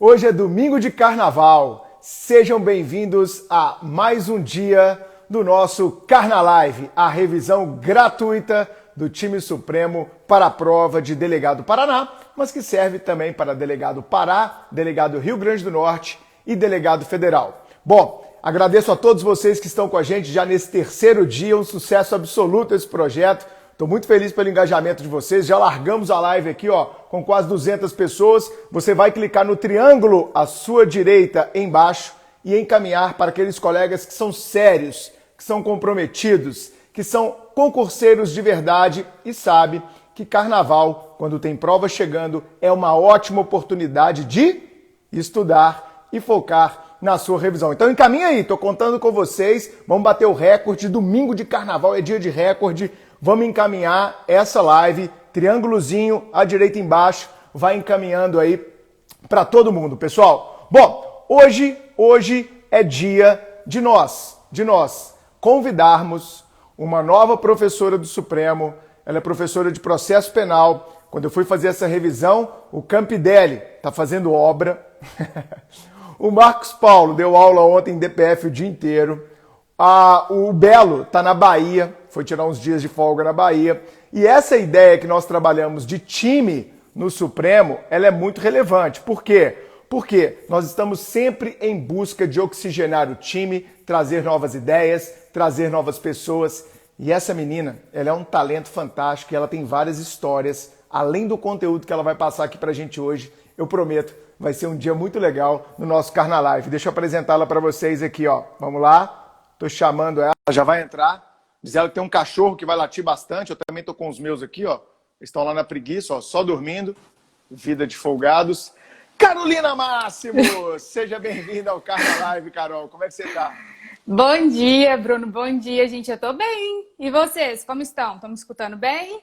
Hoje é domingo de carnaval. Sejam bem-vindos a mais um dia do nosso Carnalive, a revisão gratuita do time Supremo para a prova de Delegado Paraná, mas que serve também para Delegado Pará, Delegado Rio Grande do Norte e Delegado Federal. Bom, agradeço a todos vocês que estão com a gente já nesse terceiro dia, um sucesso absoluto esse projeto. Estou muito feliz pelo engajamento de vocês. Já largamos a live aqui, ó, com quase 200 pessoas. Você vai clicar no triângulo à sua direita embaixo e encaminhar para aqueles colegas que são sérios, que são comprometidos, que são concurseiros de verdade e sabe que carnaval, quando tem prova chegando, é uma ótima oportunidade de estudar e focar na sua revisão. Então encaminha aí, estou contando com vocês. Vamos bater o recorde. Domingo de carnaval é dia de recorde. Vamos encaminhar essa live, triângulozinho à direita embaixo, vai encaminhando aí para todo mundo, pessoal. Bom, hoje é dia de nós convidarmos uma nova professora do Supremo. Ela é professora de processo penal. Quando eu fui fazer essa revisão, o Campidelli está fazendo obra. O Marcos Paulo deu aula ontem em DPF o dia inteiro. O Belo está na Bahia, foi tirar uns dias de folga na Bahia. E essa ideia que nós trabalhamos de time no Supremo, ela é muito relevante. Por quê? Porque nós estamos sempre em busca de oxigenar o time, trazer novas ideias, trazer novas pessoas. E essa menina, ela é um talento fantástico e ela tem várias histórias. Além do conteúdo que ela vai passar aqui pra gente hoje, eu prometo, vai ser um dia muito legal no nosso Carnalive. Deixa eu apresentá-la para vocês aqui, ó. Vamos lá. Tô chamando ela, já vai entrar. Diz ela que tem um cachorro que vai latir bastante. Eu também tô com os meus aqui, ó. Eles estão lá na preguiça, ó, só dormindo. Vida de folgados. Carolina Máximo! Seja bem-vinda ao Carnalive, Carol. Como é que você tá? Bom dia, Bruno. Bom dia, gente. Eu tô bem. E vocês, como estão? Estão me escutando bem?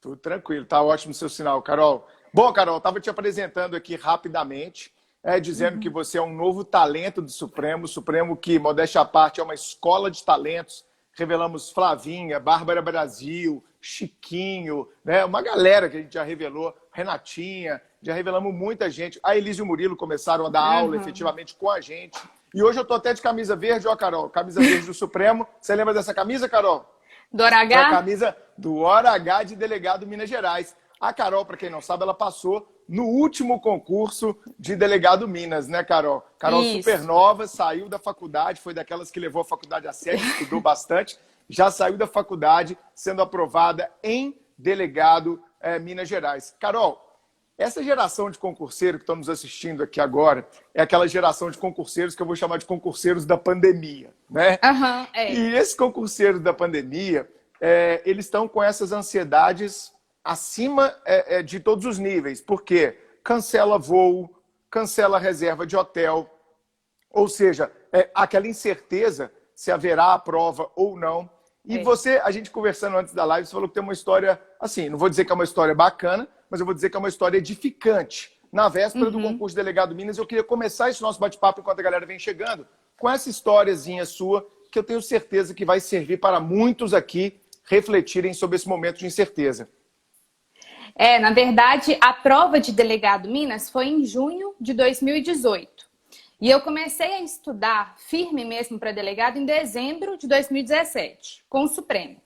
Tudo tranquilo. Tá ótimo o seu sinal, Carol. Bom, Carol, tava te apresentando aqui rapidamente. Dizendo que você é um novo talento do Supremo. Supremo que, modéstia à parte, é uma escola de talentos. Revelamos Flavinha, Bárbara Brasil, Chiquinho, né? Uma galera que a gente já revelou, Renatinha, já revelamos muita gente. A Elise e o Murilo começaram a dar aula efetivamente com a gente. E hoje eu tô até de camisa verde, ó, Carol, camisa verde do Supremo. Você lembra dessa camisa, Carol? Do Hora H? É a camisa do Hora H de Delegado Minas Gerais. A Carol, para quem não sabe, ela passou no último concurso de Delegado Minas, né, Carol? Carol super nova, saiu da faculdade, foi daquelas que levou a faculdade a sério, estudou bastante, já saiu da faculdade sendo aprovada em Delegado Minas Gerais. Carol, essa geração de concurseiros que estão nos assistindo aqui agora é aquela geração de concurseiros que eu vou chamar de concurseiros da pandemia, né? E esses concurseiros da pandemia, eles estão com essas ansiedades acima de todos os níveis, porque cancela voo, cancela reserva de hotel, ou seja, aquela incerteza se haverá a prova ou não. E você, a gente conversando antes da live, você falou que tem uma história, assim, não vou dizer que é uma história bacana, mas eu vou dizer que é uma história edificante. Na véspera do concurso de Delegado Minas, eu queria começar esse nosso bate-papo enquanto a galera vem chegando, com essa historiazinha sua, que eu tenho certeza que vai servir para muitos aqui refletirem sobre esse momento de incerteza. Na verdade, a prova de Delegado Minas foi em junho de 2018. E eu comecei a estudar firme mesmo para delegado em dezembro de 2017, com o Supremo.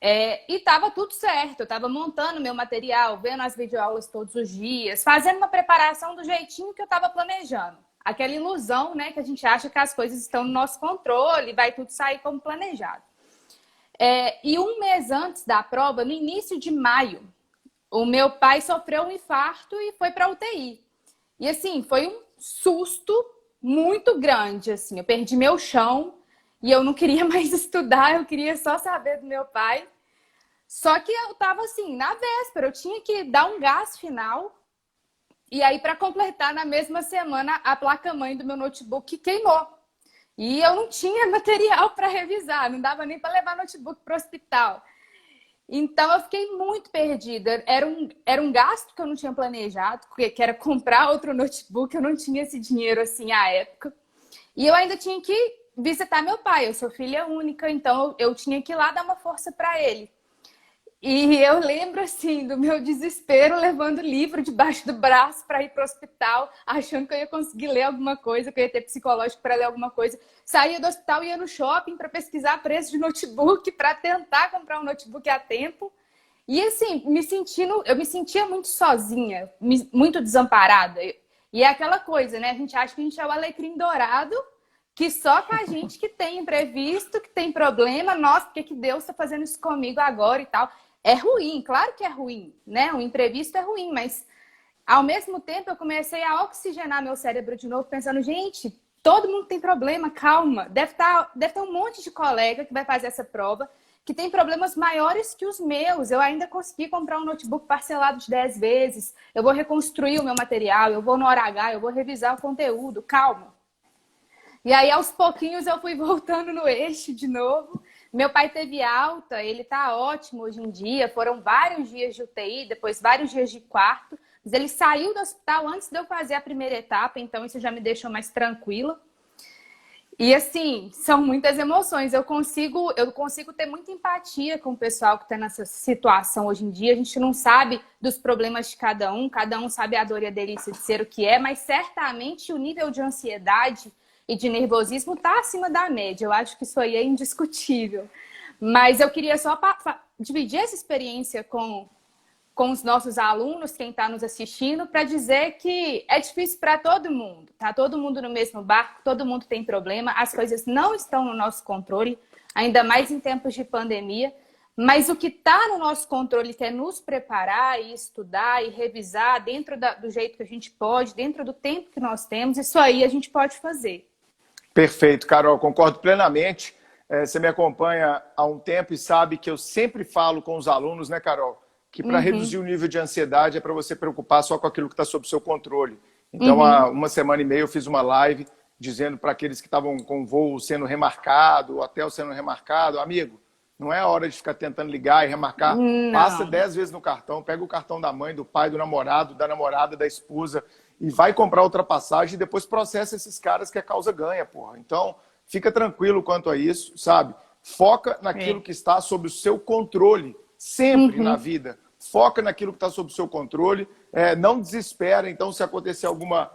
E estava tudo certo, eu estava montando meu material, vendo as videoaulas todos os dias, fazendo uma preparação do jeitinho que eu estava planejando. Aquela ilusão, né, que a gente acha que as coisas estão no nosso controle, vai tudo sair como planejado. E um mês antes da prova, no início de maio, o meu pai sofreu um infarto e foi para UTI. E assim, foi um susto muito grande, assim. Eu perdi meu chão e eu não queria mais estudar, eu queria só saber do meu pai. Só que eu tava assim, na véspera, eu tinha que dar um gás final. E aí, para completar, na mesma semana, a placa-mãe do meu notebook queimou. E eu não tinha material para revisar, não dava nem para levar notebook para o hospital. Então, eu fiquei muito perdida. Era um gasto que eu não tinha planejado, que era comprar outro notebook. Eu não tinha esse dinheiro assim à época. E eu ainda tinha que visitar meu pai. Eu sou filha única, então eu tinha que ir lá dar uma força para ele. E eu lembro, assim, do meu desespero levando livro debaixo do braço para ir para o hospital, achando que eu ia conseguir ler alguma coisa, que eu ia ter psicológico para ler alguma coisa. Saía do hospital e ia no shopping para pesquisar preço de notebook, para tentar comprar um notebook a tempo. E, assim, eu me sentia muito sozinha, muito desamparada. E é aquela coisa, né? A gente acha que a gente é o alecrim dourado, que só com a gente que tem imprevisto, que tem problema, nossa, por que Deus está fazendo isso comigo agora e tal? É ruim, claro que é ruim, né? O imprevisto é ruim, mas ao mesmo tempo eu comecei a oxigenar meu cérebro de novo, pensando, gente, todo mundo tem problema, calma. Deve ter um monte de colega que vai fazer essa prova, que tem problemas maiores que os meus. Eu ainda consegui comprar um notebook parcelado de 10 vezes, eu vou reconstruir o meu material, eu vou no hora H, eu vou revisar o conteúdo, calma. E aí, aos pouquinhos, eu fui voltando no eixo de novo. Meu pai teve alta, ele tá ótimo hoje em dia. Foram vários dias de UTI, depois vários dias de quarto. Mas ele saiu do hospital antes de eu fazer a primeira etapa, então isso já me deixou mais tranquila. E assim, são muitas emoções. Eu consigo ter muita empatia com o pessoal que está nessa situação hoje em dia. A gente não sabe dos problemas de cada um sabe a dor e a delícia de ser o que é, mas certamente o nível de ansiedade e de nervosismo está acima da média. Eu acho que isso aí é indiscutível. Mas eu queria só dividir essa experiência com os nossos alunos, quem está nos assistindo, para dizer que é difícil para todo mundo. Tá todo mundo no mesmo barco, todo mundo tem problema, as coisas não estão no nosso controle, ainda mais em tempos de pandemia. Mas o que está no nosso controle, que é nos preparar e estudar e revisar dentro do jeito que a gente pode, dentro do tempo que nós temos, isso aí a gente pode fazer. Perfeito, Carol, concordo plenamente. Você me acompanha há um tempo e sabe que eu sempre falo com os alunos, né, Carol? Que para reduzir o nível de ansiedade é para você preocupar só com aquilo que está sob seu controle. Então, há uma semana e meia eu fiz uma live dizendo para aqueles que estavam com o voo sendo remarcado, o hotel sendo remarcado, amigo, não é a hora de ficar tentando ligar e remarcar. Não. Passa 10 vezes no cartão, pega o cartão da mãe, do pai, do namorado, da namorada, da esposa e vai comprar outra passagem e depois processa esses caras que a causa ganha, porra. Então, fica tranquilo quanto a isso, sabe? Foca naquilo que está sob o seu controle, sempre na vida. Foca naquilo que está sob o seu controle, não desespera. Então, se acontecer alguma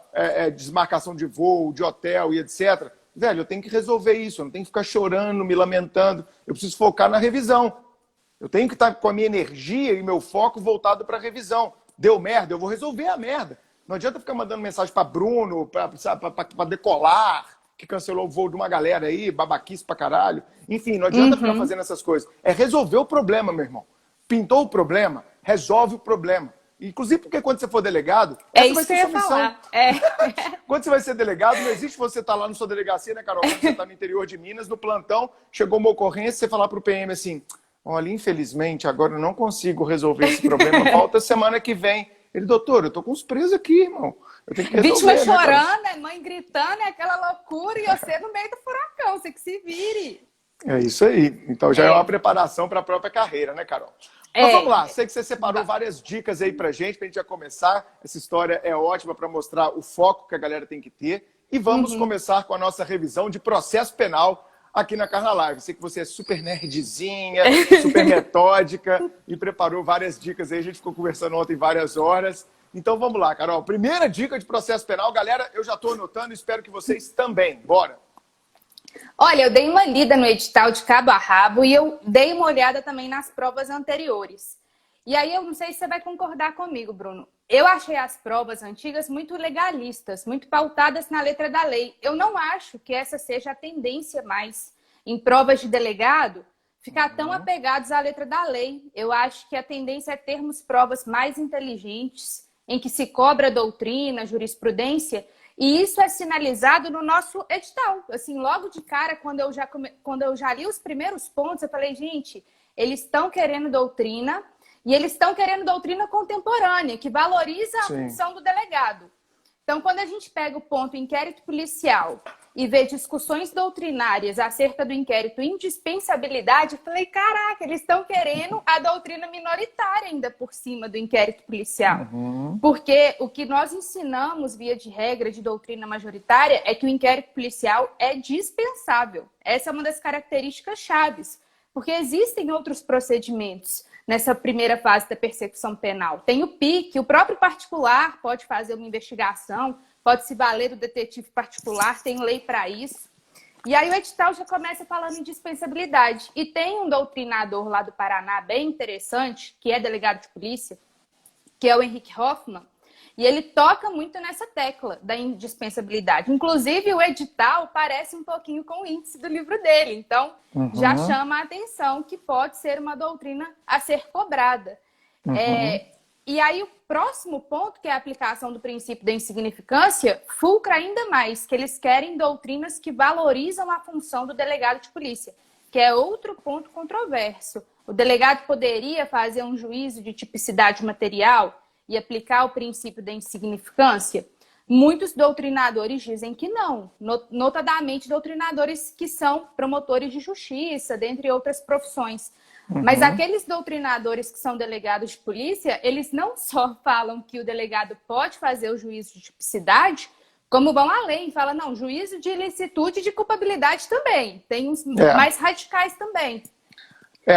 desmarcação de voo, de hotel e etc., velho, eu tenho que resolver isso, eu não tenho que ficar chorando, me lamentando, eu preciso focar na revisão. Eu tenho que estar com a minha energia e meu foco voltado para a revisão. Deu merda, eu vou resolver a merda. Não adianta ficar mandando mensagem para Bruno, para Decolar, que cancelou o voo de uma galera aí, babaquice pra caralho. Enfim, não adianta ficar fazendo essas coisas. É resolver o problema, meu irmão. Pintou o problema, resolve o problema. Inclusive porque quando você for delegado, essa vai ser sua missão. Quando você vai ser delegado, não existe você estar lá na sua delegacia, né, Carol? Quando você está no interior de Minas, no plantão, chegou uma ocorrência, você falar para o PM assim, olha, infelizmente, agora eu não consigo resolver esse problema, volta semana que vem. Ele, doutor, eu tô com os presos aqui, irmão. Eu tenho que resolver. Vítima chorando, né, mãe gritando, é aquela loucura, e você no meio do furacão, você que se vire. É isso aí. Então já é uma preparação para a própria carreira, né, Carol? Mas vamos lá, sei que você separou várias dicas aí pra gente já começar. Essa história é ótima para mostrar o foco que a galera tem que ter. E vamos começar com a nossa revisão de processo penal aqui na Carna Live. Sei que você é super nerdzinha, super metódica e preparou várias dicas aí. A gente ficou conversando ontem várias horas. Então vamos lá, Carol. Primeira dica de processo penal. Galera, eu já estou anotando e espero que vocês também. Bora! Olha, eu dei uma lida no edital de cabo a rabo e eu dei uma olhada também nas provas anteriores. E aí eu não sei se você vai concordar comigo, Bruno. Eu achei as provas antigas muito legalistas, muito pautadas na letra da lei. Eu não acho que essa seja a tendência mais em provas de delegado, ficar tão apegados à letra da lei. Eu acho que a tendência é termos provas mais inteligentes, em que se cobra doutrina, jurisprudência. E isso é sinalizado no nosso edital. Assim, logo de cara, quando eu já li os primeiros pontos, eu falei, gente, eles estão querendo doutrina e eles estão querendo doutrina contemporânea, que valoriza a função do delegado. Então, quando a gente pega o ponto inquérito policial e vê discussões doutrinárias acerca do inquérito indispensabilidade, eu falei, caraca, eles estão querendo a doutrina minoritária ainda por cima do inquérito policial. Porque o que nós ensinamos, via de regra, de doutrina majoritária, é que o inquérito policial é dispensável. Essa é uma das características chaves. Porque existem outros procedimentos. nessa primeira fase da persecução penal. Tem o PIC, o próprio particular pode fazer uma investigação, pode se valer do detetive particular, tem lei para isso. E aí o edital já começa falando em dispensabilidade. E tem um doutrinador lá do Paraná bem interessante, que é delegado de polícia, que é o Henrique Hoffmann, e ele toca muito nessa tecla da indispensabilidade. Inclusive, o edital parece um pouquinho com o índice do livro dele. Então, já chama a atenção que pode ser uma doutrina a ser cobrada. E aí, o próximo ponto, que é a aplicação do princípio da insignificância, fulcra ainda mais, que eles querem doutrinas que valorizam a função do delegado de polícia, que é outro ponto controverso. O delegado poderia fazer um juízo de tipicidade material e aplicar o princípio da insignificância? Muitos doutrinadores dizem que não, notadamente doutrinadores que são promotores de justiça, dentre outras profissões. Mas aqueles doutrinadores que são delegados de polícia, eles não só falam que o delegado pode fazer o juízo de tipicidade, como vão além, falam, não, juízo de ilicitude e de culpabilidade também. Tem uns mais radicais também.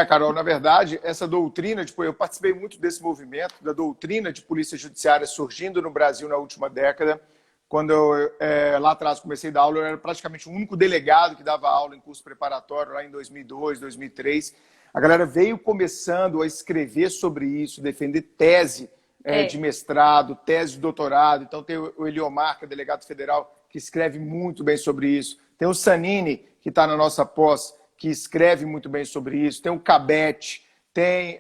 Carol, na verdade, essa doutrina, eu participei muito desse movimento, da doutrina de polícia judiciária surgindo no Brasil na última década. Quando eu, lá atrás, comecei a dar aula, eu era praticamente o único delegado que dava aula em curso preparatório, lá em 2002, 2003. A galera veio começando a escrever sobre isso, defender tese de mestrado, tese de doutorado. Então tem o Eliomar, que é delegado federal, que escreve muito bem sobre isso. Tem o Sanini, que está na nossa pós, que escreve muito bem sobre isso. Tem o Cabete, tem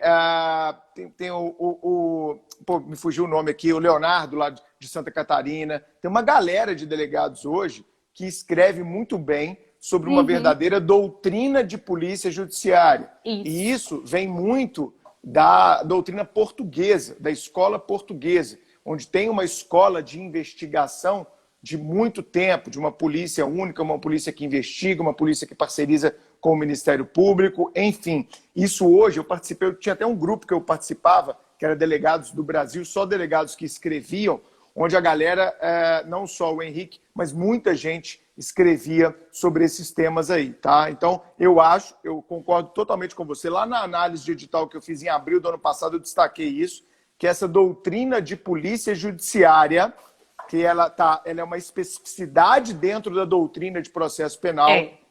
pô, me fugiu o nome aqui, o Leonardo, lá de Santa Catarina. Tem uma galera de delegados hoje que escreve muito bem sobre uma verdadeira doutrina de polícia judiciária. E isso vem muito da doutrina portuguesa, da escola portuguesa, onde tem uma escola de investigação de muito tempo, de uma polícia única, uma polícia que investiga, uma polícia que parceriza com o Ministério Público, enfim. Isso hoje, eu tinha até um grupo que eu participava, que era delegados do Brasil, só delegados que escreviam, onde a galera, não só o Henrique, mas muita gente escrevia sobre esses temas aí, tá? Então, eu concordo totalmente com você. Lá na análise de edital que eu fiz em abril do ano passado, eu destaquei isso, que essa doutrina de polícia judiciária, que ela é uma especificidade dentro da doutrina de processo penal,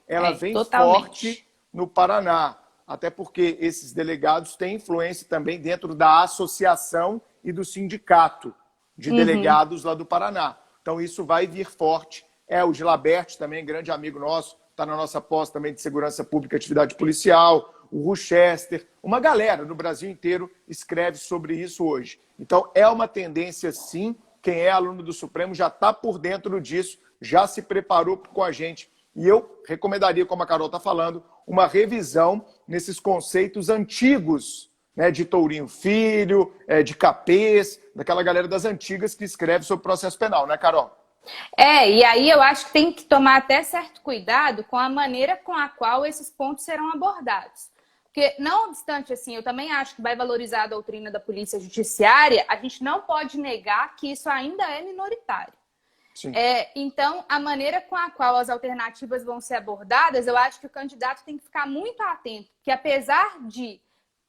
ela vem forte no Paraná. Até porque esses delegados têm influência também dentro da associação e do sindicato de delegados lá do Paraná. Então, isso vai vir forte. O Gilabert também, grande amigo nosso, está na nossa pós também de segurança pública e atividade policial, o Rochester, uma galera no Brasil inteiro escreve sobre isso hoje. Então, é uma tendência, sim. Quem é aluno do Supremo já está por dentro disso, já se preparou com a gente. E eu recomendaria, como a Carol está falando, uma revisão nesses conceitos antigos, né, de Tourinho Filho, de Capês, daquela galera das antigas que escreve sobre processo penal, né, Carol? E aí eu acho que tem que tomar até certo cuidado com a maneira com a qual esses pontos serão abordados. Porque, não obstante, assim, eu também acho que vai valorizar a doutrina da polícia judiciária, a gente não pode negar que isso ainda é minoritário. Sim. Então, a maneira com a qual as alternativas vão ser abordadas, eu acho que o candidato tem que ficar muito atento, que apesar de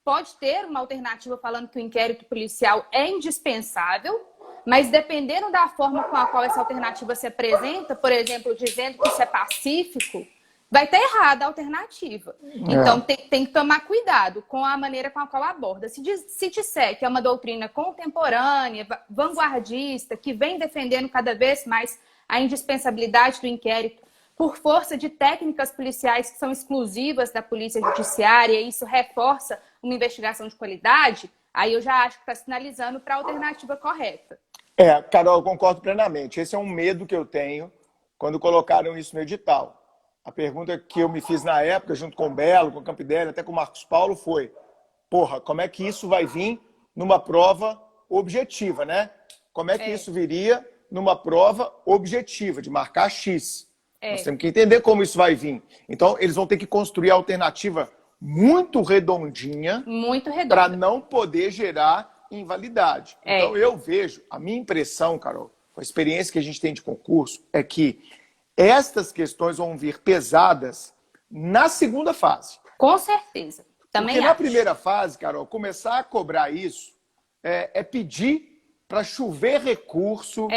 pode ter uma alternativa falando que o inquérito policial é indispensável, mas dependendo da forma com a qual essa alternativa se apresenta, por exemplo, dizendo que isso é pacífico, vai estar errada a alternativa. Então, tem que tomar cuidado com a maneira com a qual aborda. Se disser que é uma doutrina contemporânea, vanguardista, que vem defendendo cada vez mais a indispensabilidade do inquérito por força de técnicas policiais que são exclusivas da polícia judiciária, e isso reforça uma investigação de qualidade, aí eu já acho que está sinalizando para a alternativa correta. Carol, eu concordo plenamente. Esse é um medo que eu tenho quando colocaram isso no edital. A pergunta que eu me fiz na época, junto com o Belo, com o Campidelli, até com o Marcos Paulo, foi: como é que isso vai vir numa prova objetiva, né? Como é que isso viria numa prova objetiva, de marcar X? Nós temos que entender como isso vai vir. Então, eles vão ter que construir a alternativa muito redondinha para não poder gerar invalidade. Então, eu vejo, a minha impressão, Carol, com a experiência que a gente tem de concurso, é que estas questões vão vir pesadas na segunda fase. Com certeza. Também Porque na acho. primeira fase, Carol, começar a cobrar isso é pedir para chover recurso,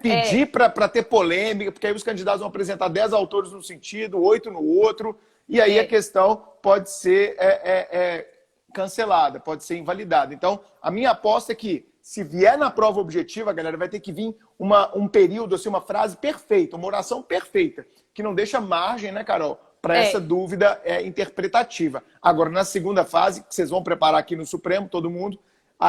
pedir para ter polêmica, porque aí os candidatos vão apresentar 10 autores num sentido, 8 no outro, e aí a questão pode ser cancelada, pode ser invalidada. Então, a minha aposta é que, se vier na prova objetiva, galera, vai ter que vir um período, assim, uma frase perfeita, uma oração perfeita, que não deixa margem, né, Carol, para essa dúvida interpretativa. Agora, na segunda fase, que vocês vão preparar aqui no Supremo, todo mundo,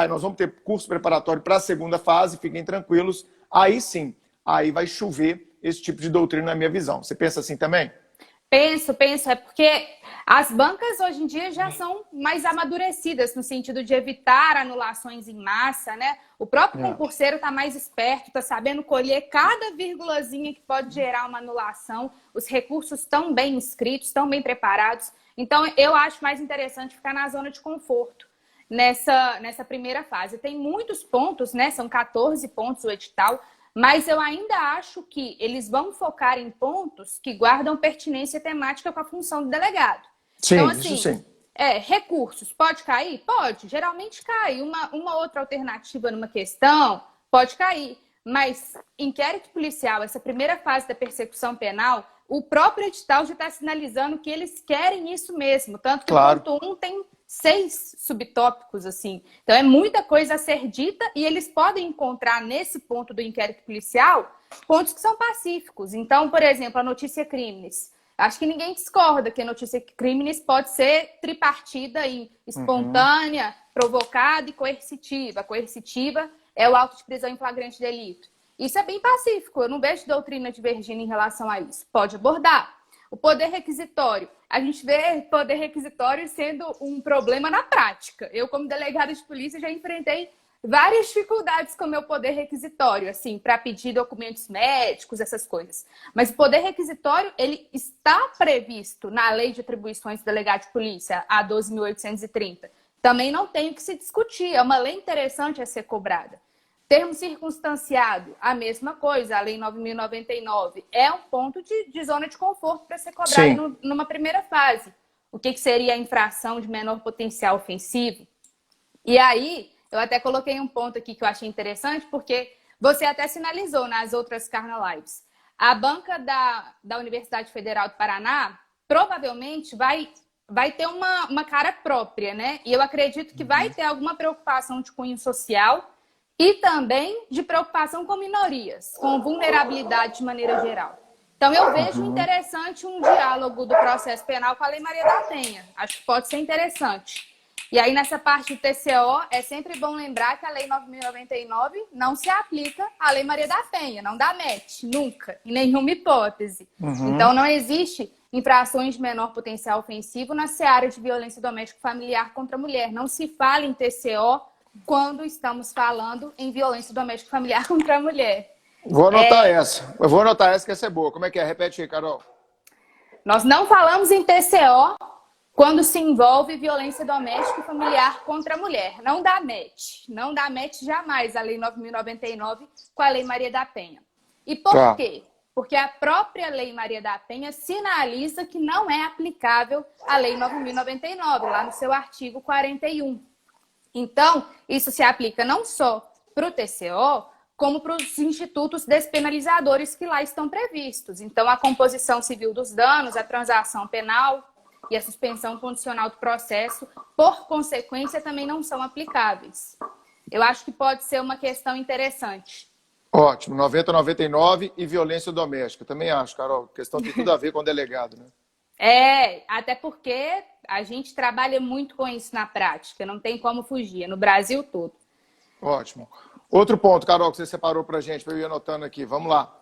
nós vamos ter curso preparatório para a segunda fase, fiquem tranquilos. Aí sim, aí vai chover esse tipo de doutrina na minha visão. Você pensa assim também? Penso. É porque as bancas hoje em dia já são mais amadurecidas no sentido de evitar anulações em massa, né? O próprio concurseiro está mais esperto, está sabendo colher cada vírgulazinha que pode gerar uma anulação. Os recursos estão bem escritos, estão bem preparados. Então, eu acho mais interessante ficar na zona de conforto nessa primeira fase. Tem muitos pontos, né? São 14 pontos o edital, mas eu ainda acho que eles vão focar em pontos que guardam pertinência temática com a função do delegado. Sim, então, assim, isso sim. Recursos, pode cair? Pode, geralmente cai. Uma outra alternativa numa questão, pode cair. Mas inquérito policial, essa primeira fase da persecução penal, o próprio edital já está sinalizando que eles querem isso mesmo. Tanto que o ponto 1 tem 6 subtópicos, assim. Então, é muita coisa a ser dita e eles podem encontrar nesse ponto do inquérito policial pontos que são pacíficos. Então, por exemplo, a notícia crimes. Acho que ninguém discorda que a notícia crimes pode ser tripartida em espontânea, provocada e coercitiva. A coercitiva é o auto de prisão em flagrante delito. Isso é bem pacífico. Eu não vejo doutrina divergindo em relação a isso. Pode abordar. O poder requisitório. A gente vê poder requisitório sendo um problema na prática. Eu, como delegada de polícia, já enfrentei várias dificuldades com o meu poder requisitório, assim, para pedir documentos médicos, essas coisas. Mas o poder requisitório, ele está previsto na Lei de Atribuições do Delegado de Polícia, a 12.830. Também não tem o que se discutir. É uma lei interessante a ser cobrada. Termo circunstanciado, a mesma coisa, a Lei 9.099. É um ponto de zona de conforto para ser cobrado numa primeira fase. O que seria a infração de menor potencial ofensivo? E aí, eu até coloquei um ponto aqui que eu achei interessante, porque você até sinalizou nas outras Carna Lives. A banca da Universidade Federal do Paraná provavelmente vai ter uma cara própria, né? E eu acredito que vai ter alguma preocupação de cunho social e também de preocupação com minorias, com vulnerabilidade de maneira geral. Então, eu vejo interessante um diálogo do processo penal com a Lei Maria da Penha. Acho que pode ser interessante. E aí, nessa parte do TCO, é sempre bom lembrar que a Lei 9.099 não se aplica à Lei Maria da Penha, não dá match, nunca, em nenhuma hipótese. Então, não existe infrações de menor potencial ofensivo na seara de violência doméstica familiar contra a mulher. Não se fala em TCO quando estamos falando em violência doméstica familiar contra a mulher. Vou anotar essa. Eu vou anotar essa, que essa é boa. Como é que é? Repete aí, Carol. Nós não falamos em TCO quando se envolve violência doméstica e familiar contra a mulher. Não dá match. Não dá match jamais a Lei 9.099 com a Lei Maria da Penha. E por quê? Porque a própria Lei Maria da Penha sinaliza que não é aplicável a Lei 9.099, lá no seu artigo 41. Então, isso se aplica não só para o TCO, como para os institutos despenalizadores que lá estão previstos. Então, a composição civil dos danos, a transação penal e a suspensão condicional do processo, por consequência, também não são aplicáveis. Eu acho que pode ser uma questão interessante. Ótimo. 90-99 e violência doméstica. Também acho, Carol. A questão tem tudo a ver com o delegado, né? Até porque a gente trabalha muito com isso na prática. Não tem como fugir, no Brasil todo. Ótimo. Outro ponto, Carol, que você separou pra gente, para eu ir anotando aqui. Vamos lá.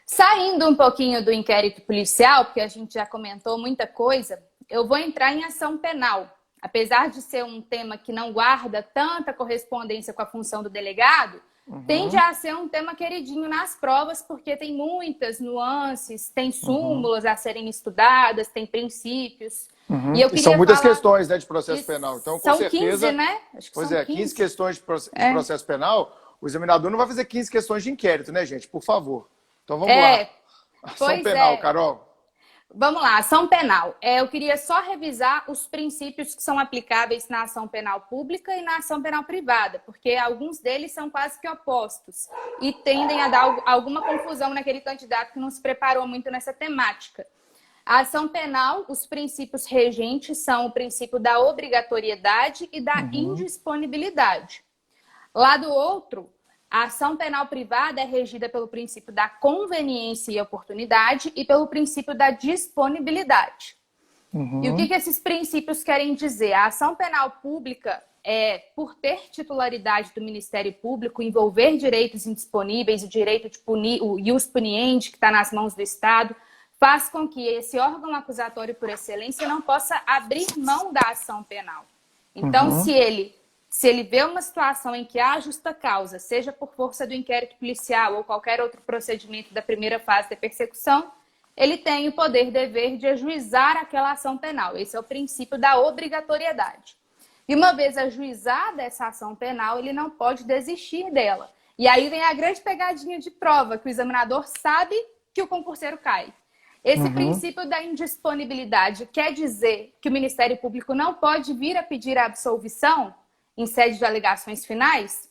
Saindo um pouquinho do inquérito policial, porque a gente já comentou muita coisa, eu vou entrar em ação penal. Apesar de ser um tema que não guarda tanta correspondência com a função do delegado, tende a ser um tema queridinho nas provas, porque tem muitas nuances, tem súmulas a serem estudadas, tem princípios. E eu queria são muitas falar... questões, né, de processo penal. Então, com são certeza, 15, né? Acho que pois são 15 questões de processo penal. O examinador não vai fazer 15 questões de inquérito, né, gente? Por favor. Então, vamos lá. Ação penal, Carol. Vamos lá, ação penal. Eu queria só revisar os princípios que são aplicáveis na ação penal pública e na ação penal privada, porque alguns deles são quase que opostos e tendem a dar alguma confusão naquele candidato que não se preparou muito nessa temática. A ação penal, os princípios regentes são o princípio da obrigatoriedade e da indisponibilidade. Lá do outro, a ação penal privada é regida pelo princípio da conveniência e oportunidade e pelo princípio da disponibilidade. E o que esses princípios querem dizer? A ação penal pública, por ter titularidade do Ministério Público, envolver direitos indisponíveis, o direito de punir, o ius puniendi, que está nas mãos do Estado, faz com que esse órgão acusatório por excelência não possa abrir mão da ação penal. Então, se ele vê uma situação em que há justa causa, seja por força do inquérito policial ou qualquer outro procedimento da primeira fase da persecução, ele tem o poder, dever de ajuizar aquela ação penal. Esse é o princípio da obrigatoriedade. E uma vez ajuizada essa ação penal, ele não pode desistir dela. E aí vem a grande pegadinha de prova, que o examinador sabe que o concurseiro cai. Esse princípio da indisponibilidade quer dizer que o Ministério Público não pode vir a pedir a absolvição em sede de alegações finais?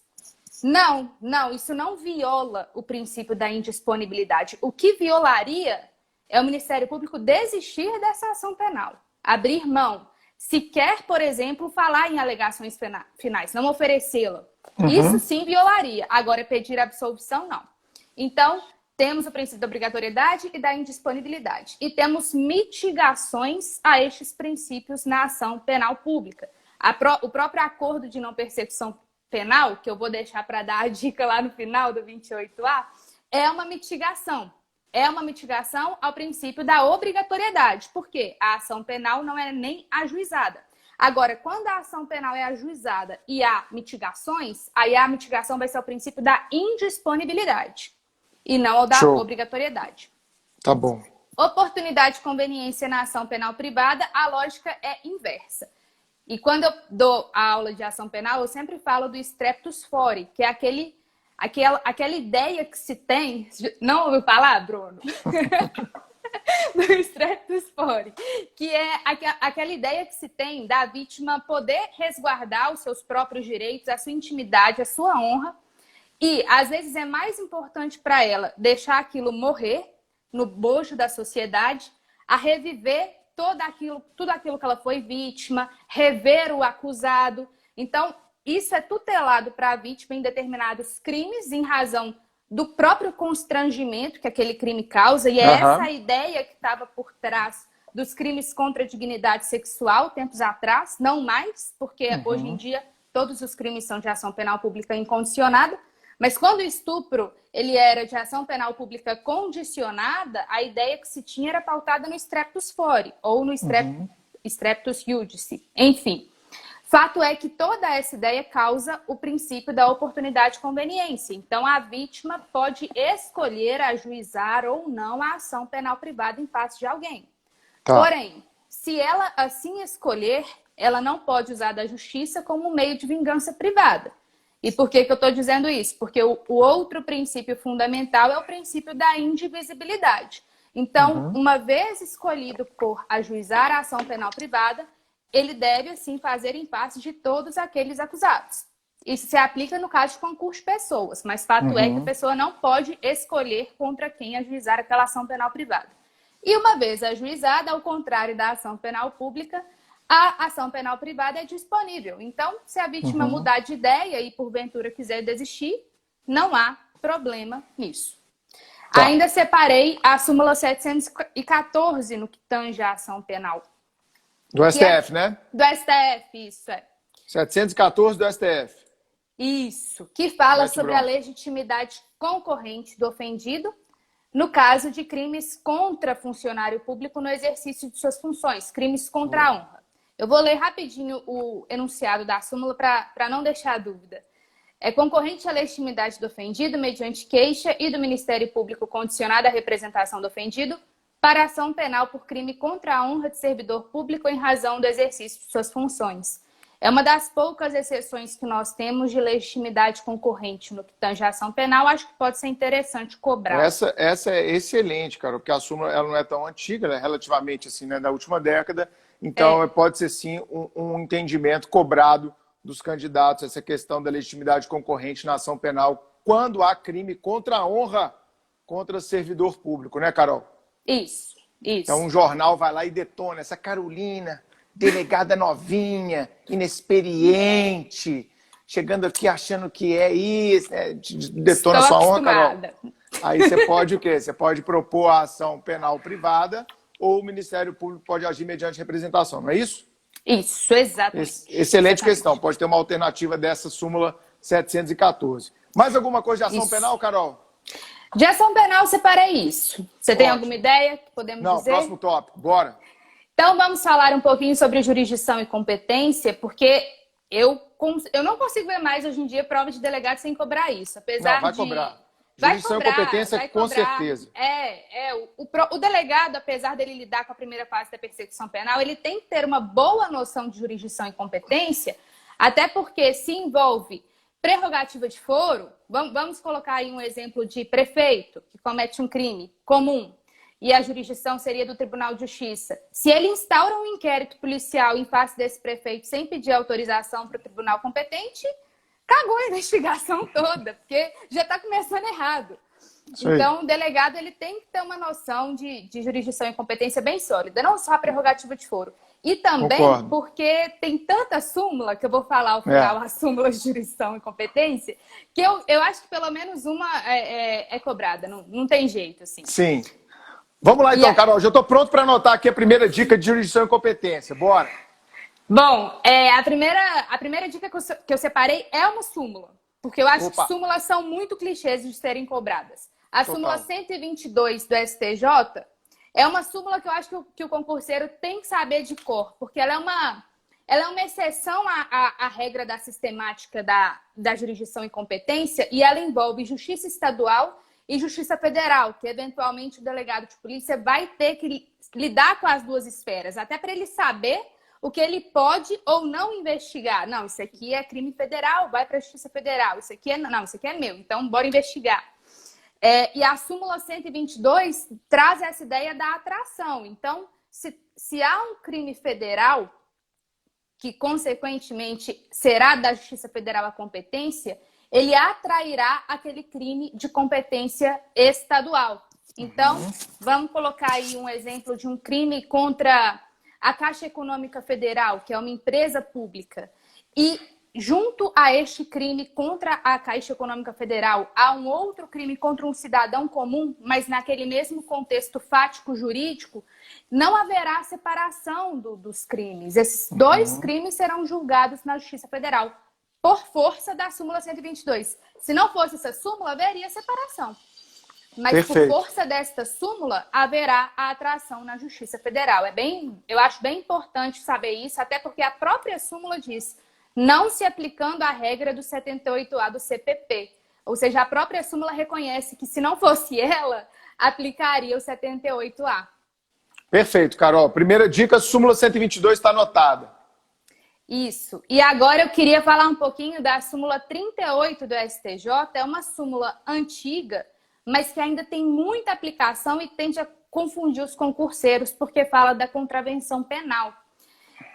Não, isso não viola o princípio da indisponibilidade. O que violaria é o Ministério Público desistir dessa ação penal, abrir mão, se quer, por exemplo, falar em alegações finais, não oferecê-la. Isso sim violaria. Agora, pedir a absolvição, não. Então, temos o princípio da obrigatoriedade e da indisponibilidade. E temos mitigações a estes princípios na ação penal pública. O próprio acordo de não persecução penal, que eu vou deixar para dar a dica lá no final do 28A, é uma mitigação. É uma mitigação ao princípio da obrigatoriedade, porque a ação penal não é nem ajuizada. Agora, quando a ação penal é ajuizada e há mitigações, aí a mitigação vai ser o princípio da indisponibilidade e não o da obrigatoriedade. Tá bom. Oportunidade e conveniência na ação penal privada, a lógica é inversa. E quando eu dou a aula de ação penal, eu sempre falo do streptus fori, que é aquela ideia que se tem... Não ouviu falar, Bruno? Do streptus fori, que é aquela ideia que se tem da vítima poder resguardar os seus próprios direitos, a sua intimidade, a sua honra. E, às vezes, é mais importante para ela deixar aquilo morrer no bojo da sociedade, a reviver tudo aquilo que ela foi vítima, rever o acusado. Então, isso é tutelado para a vítima em determinados crimes, em razão do próprio constrangimento que aquele crime causa. E é essa a ideia que estava por trás dos crimes contra a dignidade sexual, tempos atrás, não mais, porque hoje em dia todos os crimes são de ação penal pública incondicionada. Mas quando o estupro ele era de ação penal pública condicionada, a ideia que se tinha era pautada no streptus fori ou no streptus iudice. Enfim, fato é que toda essa ideia causa o princípio da oportunidade e conveniência. Então, a vítima pode escolher ajuizar ou não a ação penal privada em face de alguém. Porém, se ela assim escolher, ela não pode usar da justiça como meio de vingança privada. E por que eu estou dizendo isso? Porque o outro princípio fundamental é o princípio da indivisibilidade. Então, uma vez escolhido por ajuizar a ação penal privada, ele deve, assim, fazer em face de todos aqueles acusados. Isso se aplica no caso de concurso de pessoas, mas fato é que a pessoa não pode escolher contra quem ajuizar aquela ação penal privada. E uma vez ajuizada, ao contrário da ação penal pública, a ação penal privada é disponível. Então, se a vítima mudar de ideia e porventura quiser desistir, não há problema nisso. Ainda separei a súmula 714 no que tange a ação penal. Do STF, né? Do STF, isso é. 714 do STF. Isso, que fala sobre a legitimidade concorrente do ofendido no caso de crimes contra funcionário público no exercício de suas funções, crimes contra a honra. Eu vou ler rapidinho o enunciado da súmula para não deixar dúvida. É concorrente à legitimidade do ofendido mediante queixa e do Ministério Público condicionada à representação do ofendido para ação penal por crime contra a honra de servidor público em razão do exercício de suas funções. É uma das poucas exceções que nós temos de legitimidade concorrente no que tange à ação penal. Acho que pode ser interessante cobrar. Essa é excelente, cara, porque a súmula ela não é tão antiga, ela é relativamente assim, né, da última década. Então, pode ser sim um entendimento cobrado dos candidatos, essa questão da legitimidade concorrente na ação penal, quando há crime contra a honra, contra servidor público, né, Carol? Isso. Então, um jornal vai lá e detona essa Carolina, delegada novinha, inexperiente, chegando aqui achando que é isso, né? Detona sua honra, Carol. Aí você pode o quê? Você pode propor a ação penal privada ou o Ministério Público pode agir mediante representação, não é isso? Isso, exatamente. Excelente questão. Pode ter uma alternativa dessa súmula 714. Mais alguma coisa de ação penal, Carol? De ação penal, eu separei isso. Você tem alguma ideia que podemos dizer? Não, próximo tópico. Bora. Então, vamos falar um pouquinho sobre jurisdição e competência, porque eu não consigo ver mais hoje em dia prova de delegado sem cobrar isso. Apesar vai de... cobrar. Vai Jurisdição cobrar, e competência, vai com cobrar. certeza. O delegado, apesar dele lidar com a primeira fase da persecução penal, ele tem que ter uma boa noção de jurisdição e competência, até porque se envolve prerrogativa de foro, vamos colocar aí um exemplo de prefeito que comete um crime comum e a jurisdição seria do Tribunal de Justiça. Se ele instaura um inquérito policial em face desse prefeito sem pedir autorização para o tribunal competente, cagou a investigação toda, porque já está começando errado. Então, o delegado ele tem que ter uma noção de jurisdição e competência bem sólida, não só a prerrogativa de foro. E também porque tem tanta súmula, que eu vou falar ao final, as súmulas de jurisdição e competência, que eu acho que pelo menos uma é cobrada, não tem jeito, assim. Sim. Vamos lá então, Carol, já estou pronto para anotar aqui a primeira dica de jurisdição e competência. Bora! Bom, a primeira dica que eu separei é uma súmula, porque eu acho que súmulas são muito clichês de serem cobradas. A súmula 122 do STJ é uma súmula que eu acho que o concurseiro tem que saber de cor, porque ela é uma exceção à regra da sistemática da jurisdição e competência, e ela envolve justiça estadual e justiça federal, que eventualmente o delegado de polícia vai ter que lidar com as duas esferas, até para ele saber o que ele pode ou não investigar. Não, isso aqui é crime federal, vai para a Justiça Federal. Isso aqui é meu, então bora investigar. E a súmula 122 traz essa ideia da atração. Então, se há um crime federal, que consequentemente será da Justiça Federal a competência, ele atrairá aquele crime de competência estadual. Então, vamos colocar aí um exemplo de um crime contra a Caixa Econômica Federal, que é uma empresa pública, e junto a este crime contra a Caixa Econômica Federal, há um outro crime contra um cidadão comum, mas naquele mesmo contexto fático-jurídico, não haverá separação dos crimes. Esses dois crimes serão julgados na Justiça Federal, por força da súmula 122. Se não fosse essa súmula, haveria separação. Mas por força desta súmula, haverá a atração na Justiça Federal. Eu acho bem importante saber isso, até porque a própria súmula diz, não se aplicando a regra do 78A do CPP. Ou seja, a própria súmula reconhece que se não fosse ela, aplicaria o 78A. Perfeito, Carol. Primeira dica, súmula 122 está anotada. Isso. E agora eu queria falar um pouquinho da súmula 38 do STJ. É uma súmula antiga, mas que ainda tem muita aplicação e tende a confundir os concurseiros, porque fala da contravenção penal.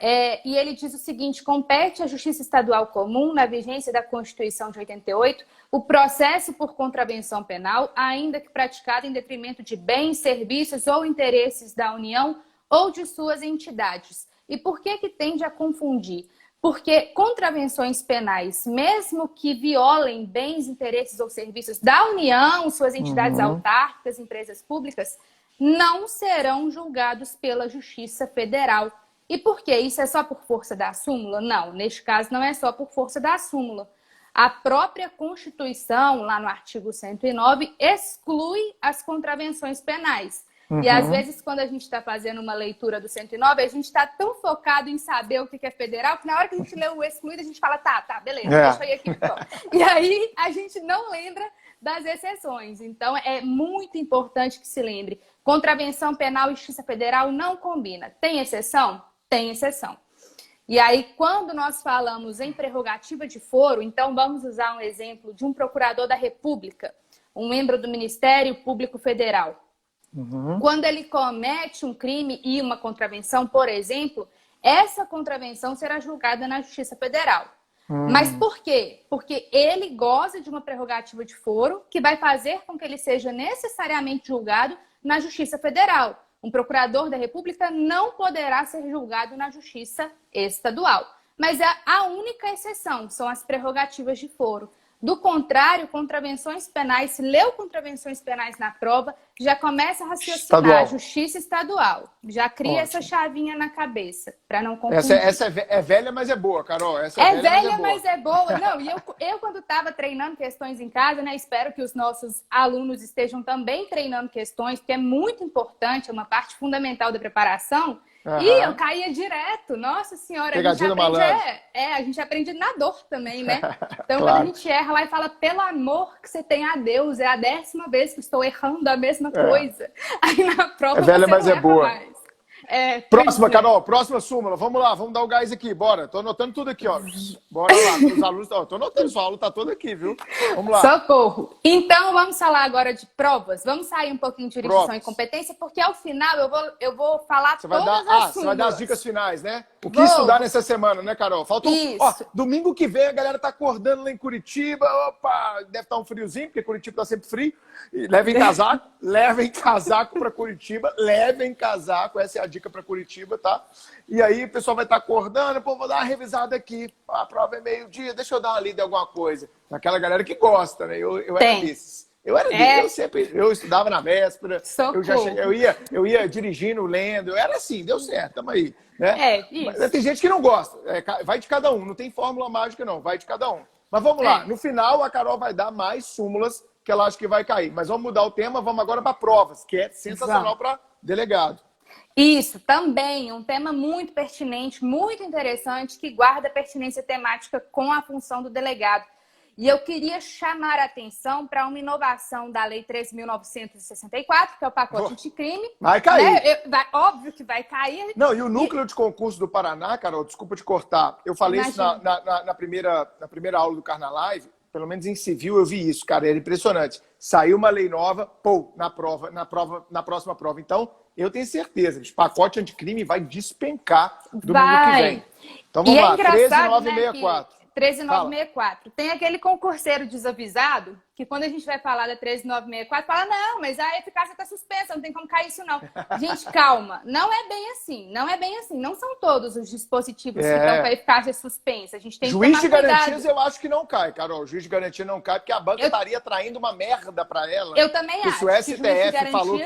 E ele diz o seguinte, compete à Justiça Estadual Comum, na vigência da Constituição de 88, o processo por contravenção penal, ainda que praticado em detrimento de bens, serviços ou interesses da União ou de suas entidades. E por que tende a confundir? Porque contravenções penais, mesmo que violem bens, interesses ou serviços da União, suas entidades autárquicas, empresas públicas, não serão julgados pela Justiça Federal. E por quê? Isso é só por força da súmula? Não, neste caso não é só por força da súmula. A própria Constituição, lá no artigo 109, exclui as contravenções penais. E às vezes, quando a gente está fazendo uma leitura do 109, a gente está tão focado em saber o que é federal, que na hora que a gente lê o excluído, a gente fala, tá, beleza, deixa eu ir aqui. E aí, a gente não lembra das exceções. Então, é muito importante que se lembre. Contravenção penal e Justiça Federal não combina. Tem exceção? Tem exceção. E aí, quando nós falamos em prerrogativa de foro, então vamos usar um exemplo de um procurador da República, um membro do Ministério Público Federal. Quando ele comete um crime e uma contravenção, por exemplo, essa contravenção será julgada na Justiça Federal. Mas por quê? Porque ele goza de uma prerrogativa de foro que vai fazer com que ele seja necessariamente julgado na Justiça Federal. Um procurador da República não poderá ser julgado na Justiça Estadual. Mas a única exceção são as prerrogativas de foro. Do contrário, contravenções penais, se leu contravenções penais na prova, já começa a raciocinar Justiça Estadual. Já cria essa chavinha na cabeça, para não confundir. Essa é velha, mas é boa, Carol. Essa é velha, mas é boa. Não, e eu quando estava treinando questões em casa, né, espero que os nossos alunos estejam também treinando questões, porque é muito importante, é uma parte fundamental da preparação. E eu caía direto, nossa senhora, a gente aprende na dor também, né? Então, claro. Quando a gente erra lá e fala, pelo amor que você tem a Deus, é a 10ª vez que estou errando a mesma coisa. Aí na prova é velha, você mas não é boa. Mais. Próxima, Carol, próxima súmula. Vamos lá, vamos dar o gás aqui, bora. Tô anotando tudo aqui, ó. Bora lá, os alunos. Tô anotando, sua aula tá toda aqui, viu? Vamos lá. Socorro. Então, vamos falar agora de provas. Vamos sair um pouquinho de jurisdição e competência, porque ao final eu vou falar todas as súmulas. Você vai dar as dicas finais, né? O que estudar nessa semana, né, Carol? Falta domingo que vem a galera tá acordando lá em Curitiba. Opa, deve estar um friozinho, porque Curitiba tá sempre frio. E levem casaco para Curitiba, levem casaco, essa é a dica para Curitiba, tá? E aí o pessoal vai estar acordando, pô, vou dar uma revisada aqui, a prova é meio-dia, deixa eu dar uma lida em alguma coisa. Aquela galera que gosta, né? Eu era desses. Eu estudava na véspera, eu ia dirigindo, lendo, eu era assim, deu certo, tamo aí. Né? Mas tem gente que não gosta, vai de cada um, não tem fórmula mágica não, vai de cada um. Mas vamos lá, no final a Carol vai dar mais súmulas que ela acha que vai cair. Mas vamos mudar o tema, vamos agora para provas, que é sensacional para delegado. Isso, também um tema muito pertinente, muito interessante, que guarda pertinência temática com a função do delegado. E eu queria chamar a atenção para uma inovação da Lei 13.964, que é o pacote anticrime. Vai cair. Né? Óbvio que vai cair. Não, e o núcleo de concurso do Paraná, Carol, desculpa te cortar, eu falei isso na primeira aula do Carnalive, pelo menos em civil eu vi isso, cara, era impressionante. Saiu uma lei nova, na próxima prova. Então, eu tenho certeza que o pacote anticrime vai despencar domingo que vem. Então vamos lá, 13.964. 13.964. Tem aquele concurseiro desavisado que quando a gente vai falar da 13.964, fala, não, mas a eficácia está suspensa, não tem como cair isso não. Gente, calma, não é bem assim, não são todos os dispositivos que estão com a eficácia suspensa. A gente tem que tomar cuidado. Juiz de garantias eu acho que não cai, Carol, juiz de garantia não cai, porque a banca estaria traindo uma merda para ela. Eu também acho. Se o STF falou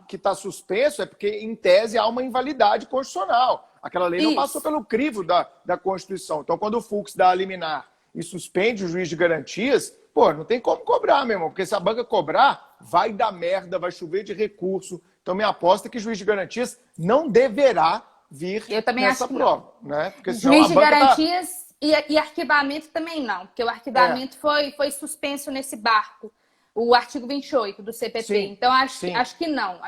que tá suspenso, é porque em tese há uma invalidade constitucional. Aquela lei não passou pelo crivo da Constituição. Então, quando o Fux dá a liminar e suspende o juiz de garantias, pô, não tem como cobrar, meu irmão. Porque se a banca cobrar, vai dar merda, vai chover de recurso. Então, minha aposta é que juiz de garantias não deverá vir nessa prova. Né? Porque, juiz de garantias e arquivamento também não. Porque o arquivamento foi suspenso nesse barco. O artigo 28 do CPP. Sim, então, acho que não.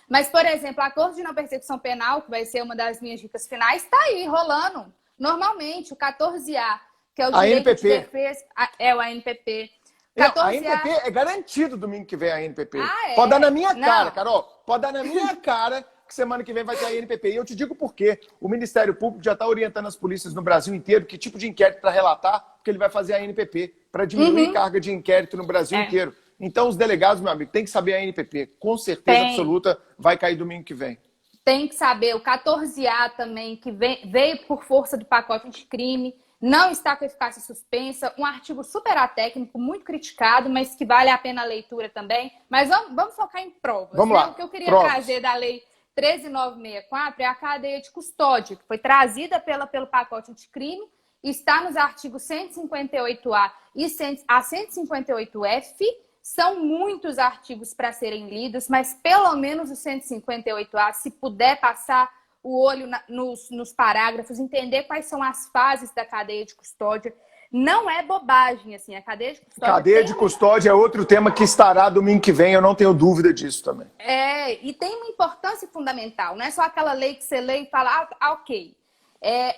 Mas, por exemplo, a Acordo de Não Persecução Penal, que vai ser uma das minhas dicas finais, está aí, rolando. Normalmente, o 14A, que é o direito de defesa... É o ANPP. A ANPP é garantido domingo que vem a ANPP. Pode dar na minha cara, Carol. Pode dar na minha cara que semana que vem vai ter a ANPP. E eu te digo por quê. O Ministério Público já está orientando as polícias no Brasil inteiro que tipo de inquérito para relatar, porque ele vai fazer a ANPP, para diminuir a carga de inquérito no Brasil inteiro. Então, os delegados, meu amigo, tem que saber a ANPP. Com certeza absoluta, vai cair domingo que vem. Tem que saber. O 14A também, que veio por força do pacote anticrime, não está com eficácia suspensa. Um artigo super atécnico, muito criticado, mas que vale a pena a leitura também. Mas vamos focar em provas. Vamos lá. O que eu queria trazer da Lei 13.964 é a cadeia de custódia, que foi trazida pelo pacote anticrime, está nos artigos 158A e a 158F. São muitos artigos para serem lidos, mas pelo menos o 158A, se puder passar o olho nos parágrafos, entender quais são as fases da cadeia de custódia, não é bobagem, assim, a cadeia de custódia... Cadeia de custódia é outro tema que estará domingo que vem, eu não tenho dúvida disso também. E tem uma importância fundamental, não é só aquela lei que você lê e fala, ok.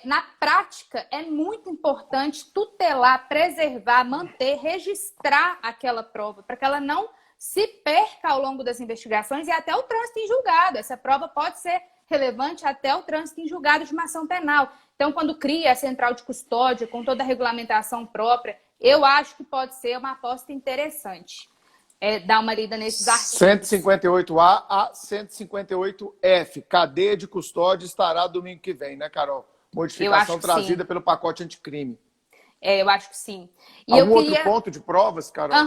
Na prática, é muito importante tutelar, preservar, manter, registrar aquela prova, para que ela não se perca ao longo das investigações e até o trânsito em julgado. Essa prova pode ser relevante até o trânsito em julgado de uma ação penal. Então, quando cria a central de custódia, com toda a regulamentação própria, eu acho que pode ser uma aposta interessante. Dar uma lida nesses artigos. 158A a 158F. Cadeia de custódia estará domingo que vem, né, Carol? Modificação trazida pelo pacote anticrime. Eu acho que sim. E algum outro ponto de provas, Carol?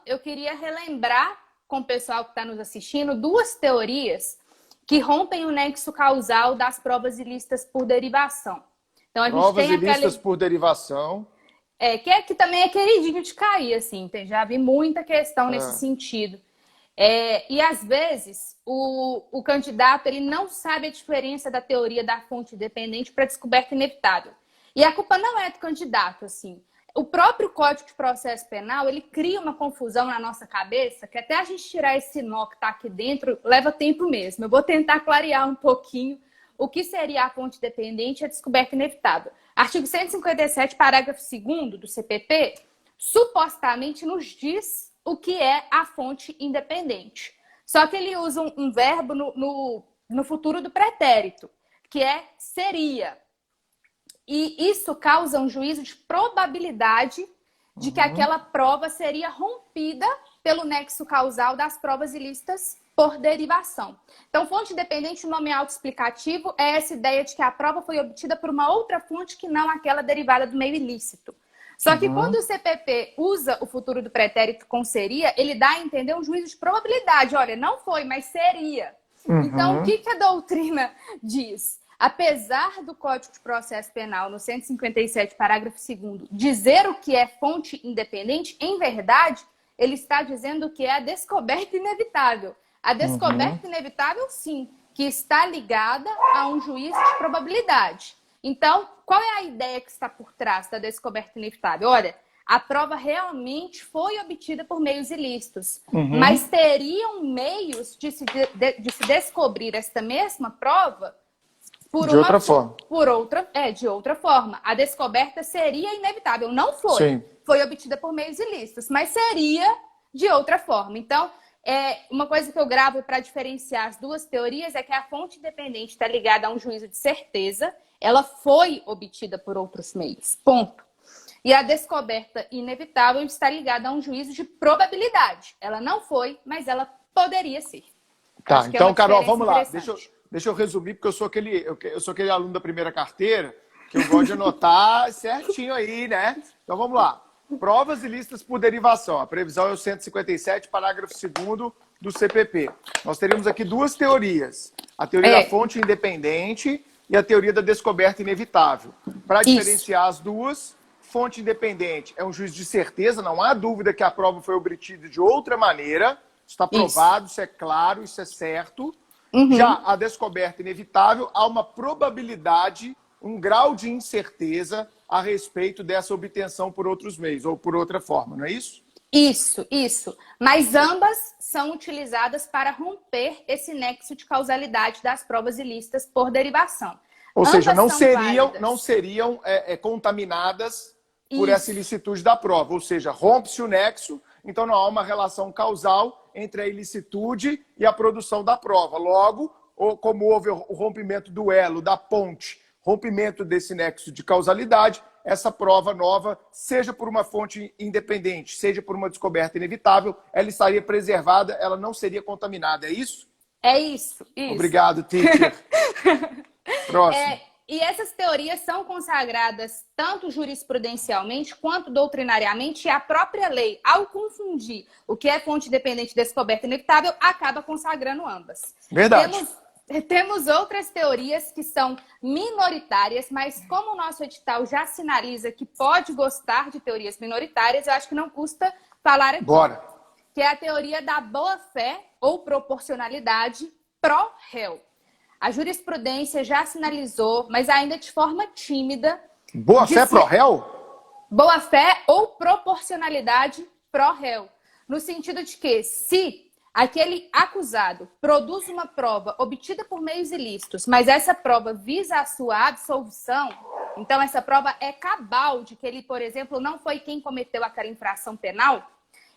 Eu queria relembrar com o pessoal que está nos assistindo 2 teorias que rompem o nexo causal das provas ilícitas por derivação. Então, a gente provas tem ilícitas por derivação. Que também é queridinho de cair, assim. Já vi muita questão nesse sentido. E, às vezes, o candidato ele não sabe a diferença da teoria da fonte dependente para descoberta inevitável. E a culpa não é do candidato, assim. O próprio Código de Processo Penal, ele cria uma confusão na nossa cabeça, que até a gente tirar esse nó que está aqui dentro, leva tempo mesmo. Eu vou tentar clarear um pouquinho o que seria a fonte dependente e a descoberta inevitável. Artigo 157, parágrafo 2º do CPP, supostamente nos diz o que é a fonte independente. Só que ele usa um verbo no futuro do pretérito, que é seria. E isso causa um juízo de probabilidade de que aquela prova seria rompida pelo nexo causal das provas ilícitas por derivação. Então, fonte independente, o nome autoexplicativo é essa ideia de que a prova foi obtida por uma outra fonte que não aquela derivada do meio ilícito. Só que quando o CPP usa o futuro do pretérito com seria, ele dá a entender um juízo de probabilidade. Olha, não foi, mas seria. Então, o que a doutrina diz? Apesar do Código de Processo Penal, no 157, parágrafo 2º, dizer o que é fonte independente, em verdade, ele está dizendo que é a descoberta inevitável. A descoberta inevitável, sim, que está ligada a um juízo de probabilidade. Então, qual é a ideia que está por trás da descoberta inevitável? Olha, a prova realmente foi obtida por meios ilícitos, mas teriam meios de se descobrir esta mesma prova de outra forma. De outra forma. A descoberta seria inevitável. Não foi. Sim. Foi obtida por meios ilícitos, mas seria de outra forma. Então, uma coisa que eu gravo para diferenciar as 2 teorias é que a fonte independente está ligada a um juízo de certeza. Ela foi obtida por outros meios. Ponto. E a descoberta inevitável está ligada a um juízo de probabilidade. Ela não foi, mas ela poderia ser. Tá, então, Carol, vamos lá. Deixa eu resumir, porque eu sou aquele aluno da primeira carteira que eu gosto de anotar certinho aí, né? Então, vamos lá. Provas ilícitas por derivação. A previsão é o 157, parágrafo 2º do CPP. Nós teríamos aqui 2 teorias. A teoria da fonte independente e a teoria da descoberta inevitável. Para diferenciar as duas, fonte independente é um juízo de certeza, não há dúvida que a prova foi obtida de outra maneira. Isso está provado, isso é claro, isso é certo. Já a descoberta inevitável, há uma probabilidade, um grau de incerteza a respeito dessa obtenção por outros meios ou por outra forma, não é isso? Isso. Mas ambas são utilizadas para romper esse nexo de causalidade das provas ilícitas por derivação. Ou seja, não seriam contaminadas por essa ilicitude da prova. Ou seja, rompe-se o nexo, então não há uma relação causal entre a ilicitude e a produção da prova. Logo, como houve o rompimento do elo, da ponte, rompimento desse nexo de causalidade, essa prova nova, seja por uma fonte independente, seja por uma descoberta inevitável, ela estaria preservada, ela não seria contaminada. É isso? É isso. Obrigado, teacher. Próximo. E essas teorias são consagradas tanto jurisprudencialmente quanto doutrinariamente, e a própria lei, ao confundir o que é fonte independente e descoberta inevitável, acaba consagrando ambas. Verdade. Temos outras teorias que são minoritárias, mas como o nosso edital já sinaliza que pode gostar de teorias minoritárias, eu acho que não custa falar aqui. Bora. Que é a teoria da boa-fé ou proporcionalidade pró-réu. A jurisprudência já sinalizou, mas ainda de forma tímida... Boa-fé pró-réu? Boa-fé ou proporcionalidade pró-réu. No sentido de que, se aquele acusado produz uma prova obtida por meios ilícitos, mas essa prova visa a sua absolvição, então essa prova é cabal de que ele, por exemplo, não foi quem cometeu aquela infração penal,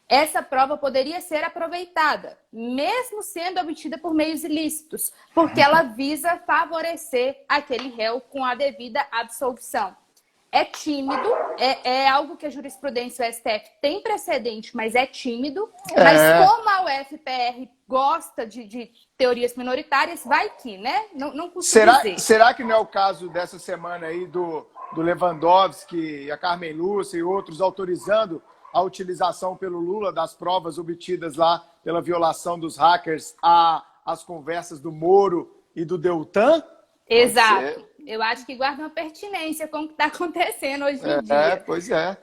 essa prova poderia ser aproveitada, mesmo sendo obtida por meios ilícitos, porque ela visa favorecer aquele réu com a devida absolvição. É tímido, é algo que a jurisprudência do STF tem precedente, mas é tímido. Mas como a UFPR gosta de teorias minoritárias, vai que, né? Não consigo dizer. Será que não é o caso dessa semana aí do Lewandowski, a Carmen Lúcia e outros autorizando a utilização pelo Lula das provas obtidas lá pela violação dos hackers às conversas do Moro e do Deltan? Exato. Eu acho que guarda uma pertinência com o que está acontecendo hoje em dia. Pois é.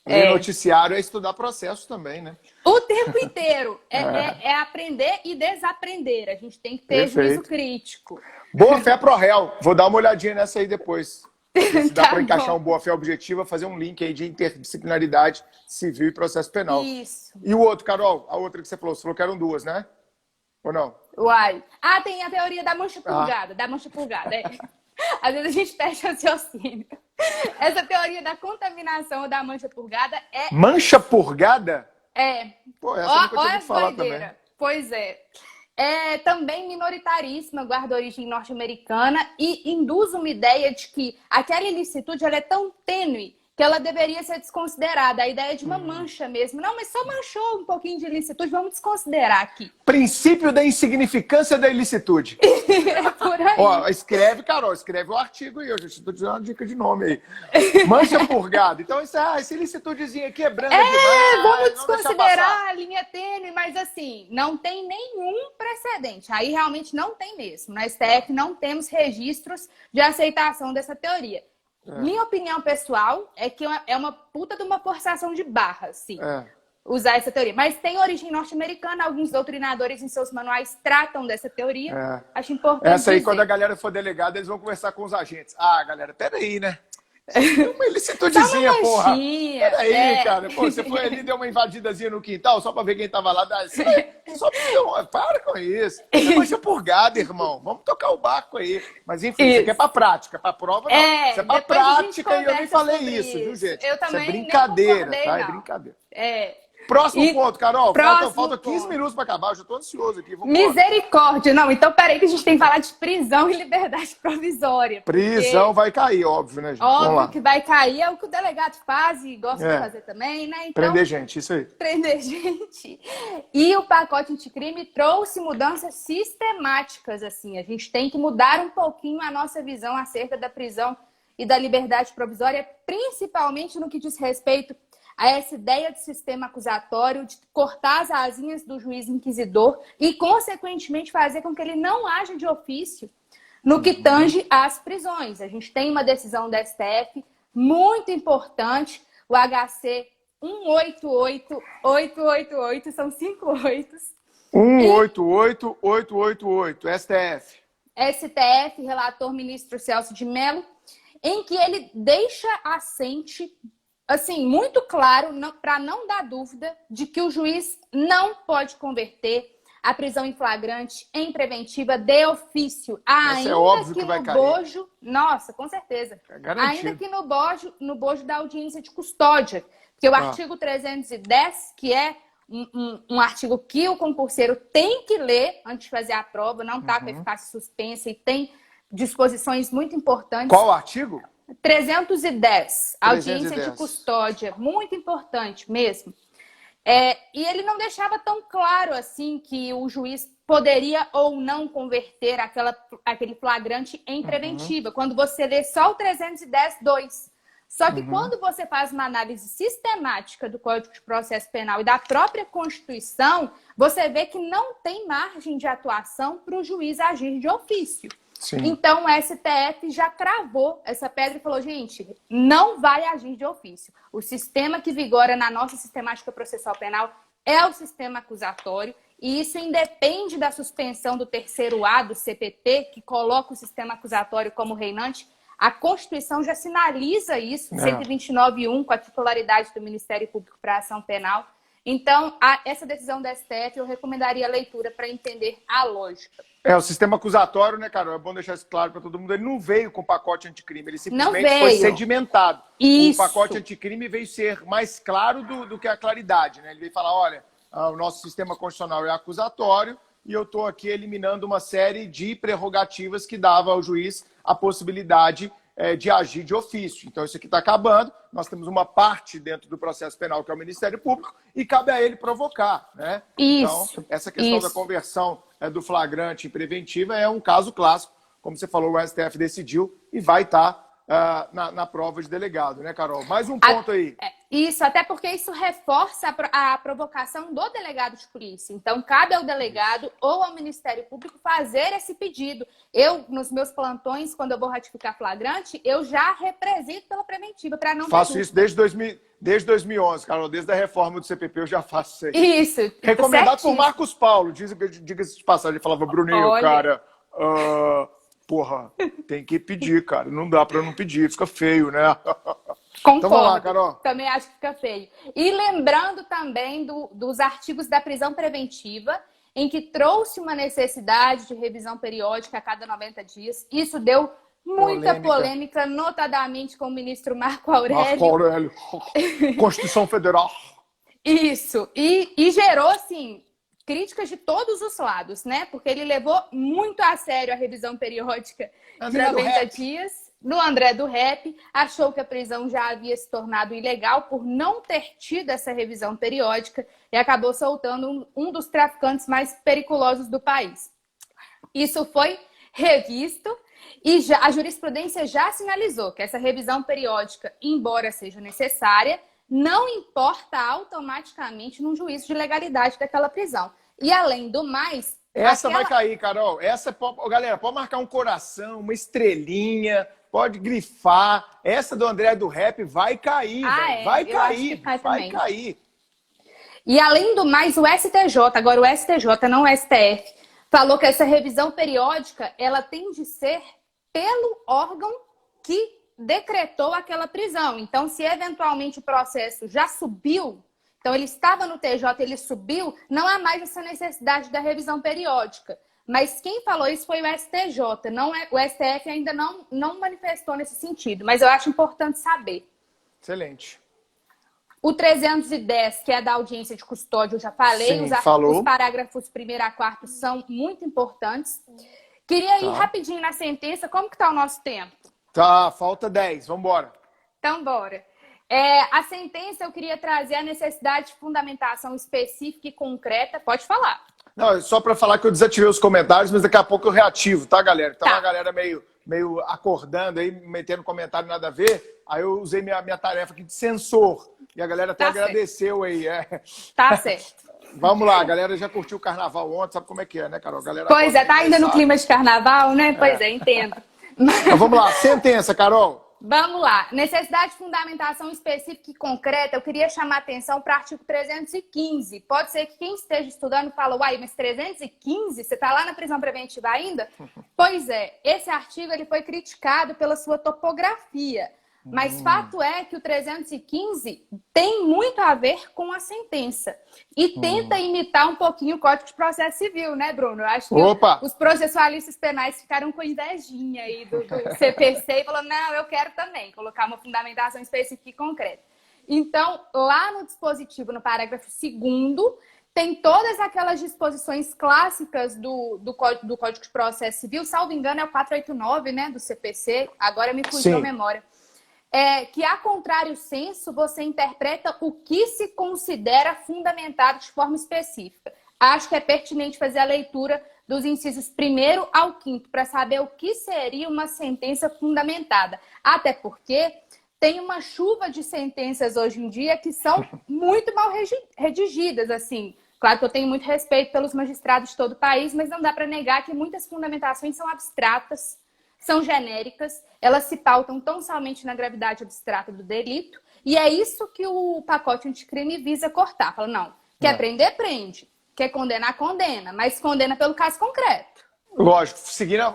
O noticiário é estudar processo também, né? O tempo inteiro. É aprender e desaprender. A gente tem que ter juízo crítico. Boa fé pro réu. Vou dar uma olhadinha nessa aí depois. Se dá para encaixar um boa fé objetiva, fazer um link aí de interdisciplinaridade civil e processo penal. Isso. E o outro, Carol? A outra que você falou que eram duas, né? Ou não? Uai. Tem a teoria da mancha purgada. Da mancha purgada, Às vezes a gente perde raciocínio. Essa teoria da contaminação ou da mancha purgada é... Mancha purgada? Pô, essa eu nunca tinha ouvido falar também. Pois é. É também minoritaríssima, guarda origem norte-americana e induz uma ideia de que aquela ilicitude ela é tão tênue que ela deveria ser desconsiderada. A ideia de uma mancha mesmo. Não, mas só manchou um pouquinho de ilicitude, vamos desconsiderar aqui. Princípio da insignificância da ilicitude. É por aí. Escreve, Carol, escreve o artigo aí. Eu já estou te dando uma dica de nome aí. Mancha purgada. Então, essa ilicitudezinha aqui é branda demais. Vamos desconsiderar a linha tênue, mas assim, não tem nenhum precedente. Aí realmente não tem mesmo. Na STF não temos registros de aceitação dessa teoria. Minha opinião pessoal é que é uma puta de uma forçação de barra, assim, usar essa teoria. Mas tem origem norte-americana, alguns doutrinadores em seus manuais tratam dessa teoria. Acho importante essa aí, dizer. quando a galera for delegada, eles vão conversar com os agentes. Galera, peraí, né? Uma ilicitudezinha, porra. Peraí, cara. Pô, você foi ali, deu uma invadidazinha no quintal só pra ver quem tava lá. Para com isso. É mancha purgada, irmão. Vamos tocar o barco aí. Mas enfim, isso aqui é pra prática. Pra prova, não. Isso é pra prática e eu nem falei isso, viu, gente? Eu também isso é brincadeira, não tá? Não. É brincadeira. Próximo ponto, Carol. Falta 15 minutos para acabar. Eu já tô ansioso aqui. Misericórdia. Não, então peraí que a gente tem que falar de prisão e liberdade provisória. Prisão vai cair, óbvio, né, gente? Óbvio que vai cair. É o que o delegado faz e gosta de fazer também, né? Então, prender gente, isso aí. Prender gente. E o pacote anticrime trouxe mudanças sistemáticas, assim. A gente tem que mudar um pouquinho a nossa visão acerca da prisão e da liberdade provisória, principalmente no que diz respeito a essa ideia de sistema acusatório, de cortar as asinhas do juiz inquisidor e, consequentemente, fazer com que ele não haja de ofício no que tange às prisões. A gente tem uma decisão da STF muito importante, o HC 188888, são 5 oitos. 188888, STF. STF, relator ministro Celso de Mello, em que ele deixa assente, assim, muito claro, para não dar dúvida, de que o juiz não pode converter a prisão em flagrante em preventiva de ofício. Ainda óbvio que vai no cair. bojo... Nossa, com certeza. Ainda que no bojo da audiência de custódia. Porque o artigo 310, que é um artigo que o concurseiro tem que ler antes de fazer a prova, não está com eficácia suspensa e tem disposições muito importantes. Qual artigo? 310, audiência de custódia, muito importante mesmo. E ele não deixava tão claro assim que o juiz poderia ou não converter aquele flagrante em preventiva, quando você lê só o 310.2. Só que quando você faz uma análise sistemática do Código de Processo Penal e da própria Constituição, você vê que não tem margem de atuação para o juiz agir de ofício. Sim. Então, o STF já cravou essa pedra e falou, gente, não vai agir de ofício. O sistema que vigora na nossa sistemática processual penal é o sistema acusatório e isso independe da suspensão do terceiro A do CPT, que coloca o sistema acusatório como reinante. A Constituição já sinaliza isso, 129.1, com a titularidade do Ministério Público para a Ação Penal. Então, essa decisão do STF, eu recomendaria a leitura para entender a lógica. O sistema acusatório, né, Carol? É bom deixar isso claro para todo mundo. Ele não veio com o pacote anticrime, ele simplesmente foi sedimentado. Isso. O pacote anticrime veio ser mais claro do que a claridade, né? Ele veio falar, olha, o nosso sistema constitucional é acusatório e eu estou aqui eliminando uma série de prerrogativas que dava ao juiz a possibilidade de agir de ofício. Então, isso aqui está acabando. Nós temos uma parte dentro do processo penal, que é o Ministério Público, e cabe a ele provocar, né? Isso. Então, essa questão da conversão do flagrante em preventiva é um caso clássico. Como você falou, o STF decidiu e vai estar na prova de delegado, né, Carol? Mais um ponto aí. Isso, até porque isso reforça a provocação do delegado de polícia. Então, cabe ao delegado ou ao Ministério Público fazer esse pedido. Eu, nos meus plantões, quando eu vou ratificar flagrante, eu já represento pela preventiva, para não Faço isso desde 2011, Carol. Desde a reforma do CPP eu já faço isso aí. Isso. Recomendado por Marcos Paulo. Diga-se de passagem. Ele falava, Bruninho, olha, cara... porra, tem que pedir, cara. Não dá pra não pedir, fica feio, né? Concordo. Então vamos lá, Carol. Também acho que fica feio. E lembrando também dos artigos da prisão preventiva, em que trouxe uma necessidade de revisão periódica a cada 90 dias. Isso deu muita polêmica, notadamente com o ministro Marco Aurélio. Marco Aurélio. Constituição Federal. Isso. E gerou, assim, críticas de todos os lados, né? Porque ele levou muito a sério a revisão periódica de 90 dias. No André do Rap, achou que a prisão já havia se tornado ilegal por não ter tido essa revisão periódica e acabou soltando um dos traficantes mais periculosos do país. Isso foi revisto e a jurisprudência já sinalizou que essa revisão periódica, embora seja necessária, não importa automaticamente num juízo de legalidade daquela prisão. E, além do mais... Essa vai cair, Carol. Essa, galera, pode marcar um coração, uma estrelinha, pode grifar. Essa do André do Rap vai cair, vai cair, vai cair. E, além do mais, o STJ, agora o STJ, não o STF, falou que essa revisão periódica, ela tem de ser pelo órgão que decretou aquela prisão. Então, se eventualmente o processo já subiu, então ele estava no TJ, ele subiu, não há mais essa necessidade da revisão periódica. Mas quem falou isso foi o STJ, não é, o STF ainda não manifestou nesse sentido, mas eu acho importante saber. Excelente. O 310, que é da audiência de custódia, eu já falei, Sim, os parágrafos 1º a 4º são muito importantes. Queria ir rapidinho na sentença, como que está o nosso tempo? Tá, falta 10, vamos embora. Então, bora. A sentença, eu queria trazer a necessidade de fundamentação específica e concreta. Pode falar. Não, só para falar que eu desativei os comentários, mas daqui a pouco eu reativo, tá, galera? Então, a galera meio acordando aí, metendo comentário nada a ver. Aí eu usei minha tarefa aqui de censor. E a galera até agradeceu aí. Tá certo. Vamos lá, a galera já curtiu o carnaval ontem, sabe como é que é, né, Carol? Galera pois tá ainda no clima de carnaval, né? Pois entendo. Então, vamos lá, sentença, Carol. Vamos lá. Necessidade de fundamentação específica e concreta, eu queria chamar a atenção para o artigo 315. Pode ser que quem esteja estudando fala, uai, mas 315? Você está lá na prisão preventiva ainda? Pois é, esse artigo ele foi criticado pela sua topografia. Mas fato é que o 315 tem muito a ver com a sentença. E tenta imitar um pouquinho o Código de Processo Civil, né, Bruno? Eu acho que os processualistas penais ficaram com invejinha aí do CPC e falaram, não, eu quero também colocar uma fundamentação específica e concreta. Então, lá no dispositivo, no parágrafo 2º, tem todas aquelas disposições clássicas do Código de Processo Civil, salvo engano é o 489, né, do CPC, agora me fugiu a memória. Que, a contrário senso, você interpreta o que se considera fundamentado de forma específica. Acho que é pertinente fazer a leitura dos incisos 1º ao 5º para saber o que seria uma sentença fundamentada. Até porque tem uma chuva de sentenças hoje em dia que são muito mal redigidas, assim. Claro que eu tenho muito respeito pelos magistrados de todo o país, mas não dá para negar que muitas fundamentações são abstratas, são genéricas, elas se pautam tão somente na gravidade abstrata do delito, e é isso que o pacote anticrime visa cortar. Fala, não, quer prender, prende, quer condenar, condena, mas condena pelo caso concreto. Lógico,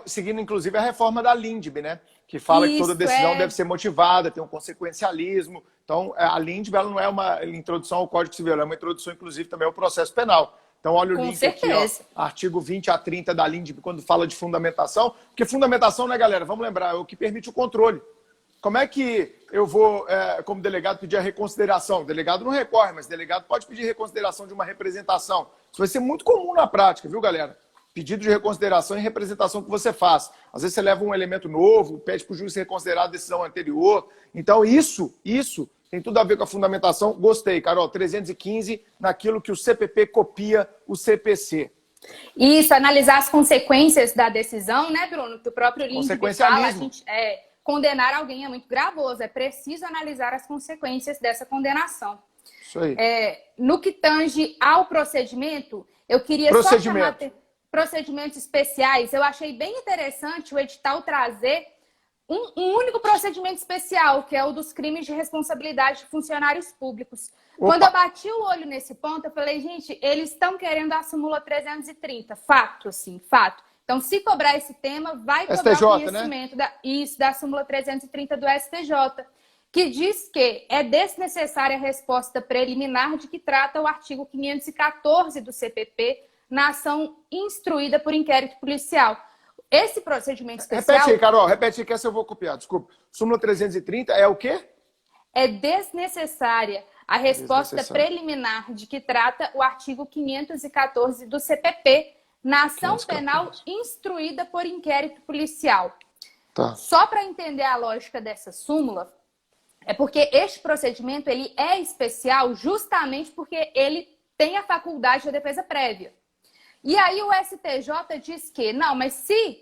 seguindo inclusive a reforma da LINDB, né? Que fala que toda decisão deve ser motivada, tem um consequencialismo. Então, a LINDB ela não é uma introdução ao Código Civil, ela é uma introdução, inclusive, também ao processo penal. Então, olha o link aqui, ó, artigo 20 a 30 da LINDB, quando fala de fundamentação. Porque fundamentação, né, galera? Vamos lembrar, é o que permite o controle. Como é que eu vou, como delegado, pedir a reconsideração? O delegado não recorre, mas o delegado pode pedir reconsideração de uma representação. Isso vai ser muito comum na prática, viu, galera? Pedido de reconsideração e representação que você faz. Às vezes você leva um elemento novo, pede para o juiz reconsiderar a decisão anterior. Então, isso tem tudo a ver com a fundamentação. Gostei, Carol. 315, naquilo que o CPP copia o CPC. Isso, analisar as consequências da decisão, né, Bruno? Que o próprio LINDB fala, a gente, condenar alguém é muito gravoso. É preciso analisar as consequências dessa condenação. Isso aí. No que tange ao procedimento, eu queria só chamar... Procedimentos especiais, eu achei bem interessante o edital trazer um único procedimento especial, que é o dos crimes de responsabilidade de funcionários públicos. Opa. Quando eu bati o olho nesse ponto, eu falei, gente, eles estão querendo a súmula 330. Fato, assim, fato. Então, se cobrar esse tema, vai cobrar STJ, o conhecimento, né? Da súmula 330 do STJ, que diz que é desnecessária a resposta preliminar de que trata o artigo 514 do CPP, na ação instruída por inquérito policial. Esse procedimento especial... Repete aí, Carol. Repete aí, que essa eu vou copiar. Desculpa. Súmula 330 é o quê? É desnecessária a resposta preliminar de que trata o artigo 514 do CPP na ação penal instruída por inquérito policial. Tá. Só para entender a lógica dessa súmula, é porque este procedimento ele é especial justamente porque ele tem a faculdade da defesa prévia. E aí o STJ diz que, não, mas se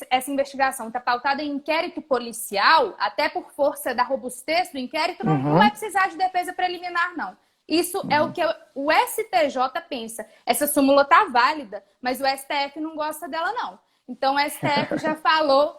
essa investigação está pautada em inquérito policial, até por força da robustez do inquérito, não vai precisar de defesa preliminar, não. Isso é o que o STJ pensa. Essa súmula está válida, mas o STF não gosta dela, não. Então o STF já falou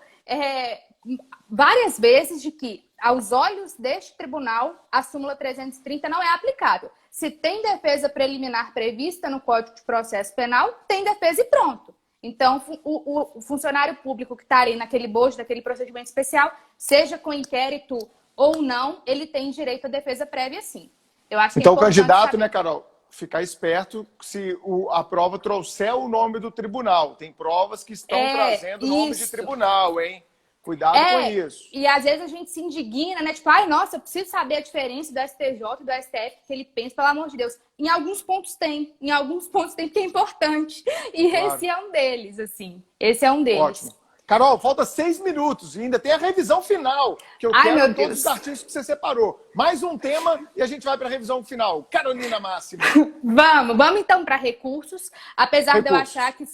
várias vezes de que, aos olhos deste tribunal, a súmula 330 não é aplicável. Se tem defesa preliminar prevista no Código de Processo Penal, tem defesa e pronto. Então, o funcionário público que está ali naquele bojo, daquele procedimento especial, seja com inquérito ou não, ele tem direito à defesa prévia, sim. Eu acho então, que o candidato, né, Carol, ficar esperto se a prova trouxer o nome do tribunal. Tem provas que estão trazendo nome de tribunal, hein? Cuidado com isso. E às vezes a gente se indigna, né? Tipo, ai, nossa, eu preciso saber a diferença do STJ e do STF, que ele pensa, pelo amor de Deus. Em alguns pontos tem que é importante. E claro. Esse é um deles, assim. Esse é um deles. Ótimo. Carol, falta 6 minutos e ainda tem a revisão final, que eu quero todos os artigos que você separou. Mais um tema e a gente vai para a revisão final. Carolina Máximo. Vamos então para recursos. Apesar de eu achar que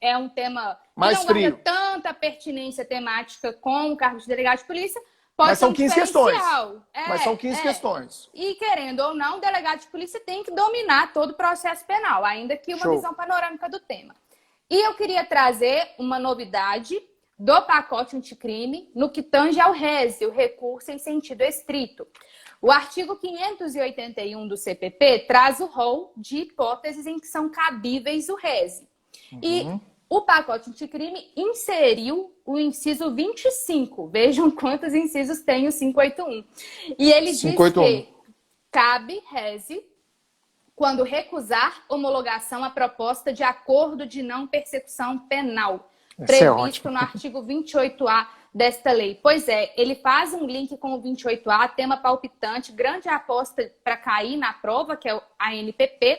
é um tema mais que não frio. guarda tanta pertinência temática com o cargo de delegado de polícia, pode Mas ser são 15 questões. Mas são 15 questões. E querendo ou não, o delegado de polícia tem que dominar todo o processo penal, ainda que uma visão panorâmica do tema. E eu queria trazer uma novidade do pacote anticrime no que tange ao RESE, o recurso em sentido estrito. O artigo 581 do CPP traz o rol de hipóteses em que são cabíveis o RESE. E o pacote anticrime inseriu o inciso 25. Vejam quantos incisos tem o 581. E ele diz que cabe RESE quando recusar homologação à proposta de acordo de não persecução penal, previsto no artigo 28A desta lei. Pois é, ele faz um link com o 28A, tema palpitante, grande aposta para cair na prova, que é a ANPP.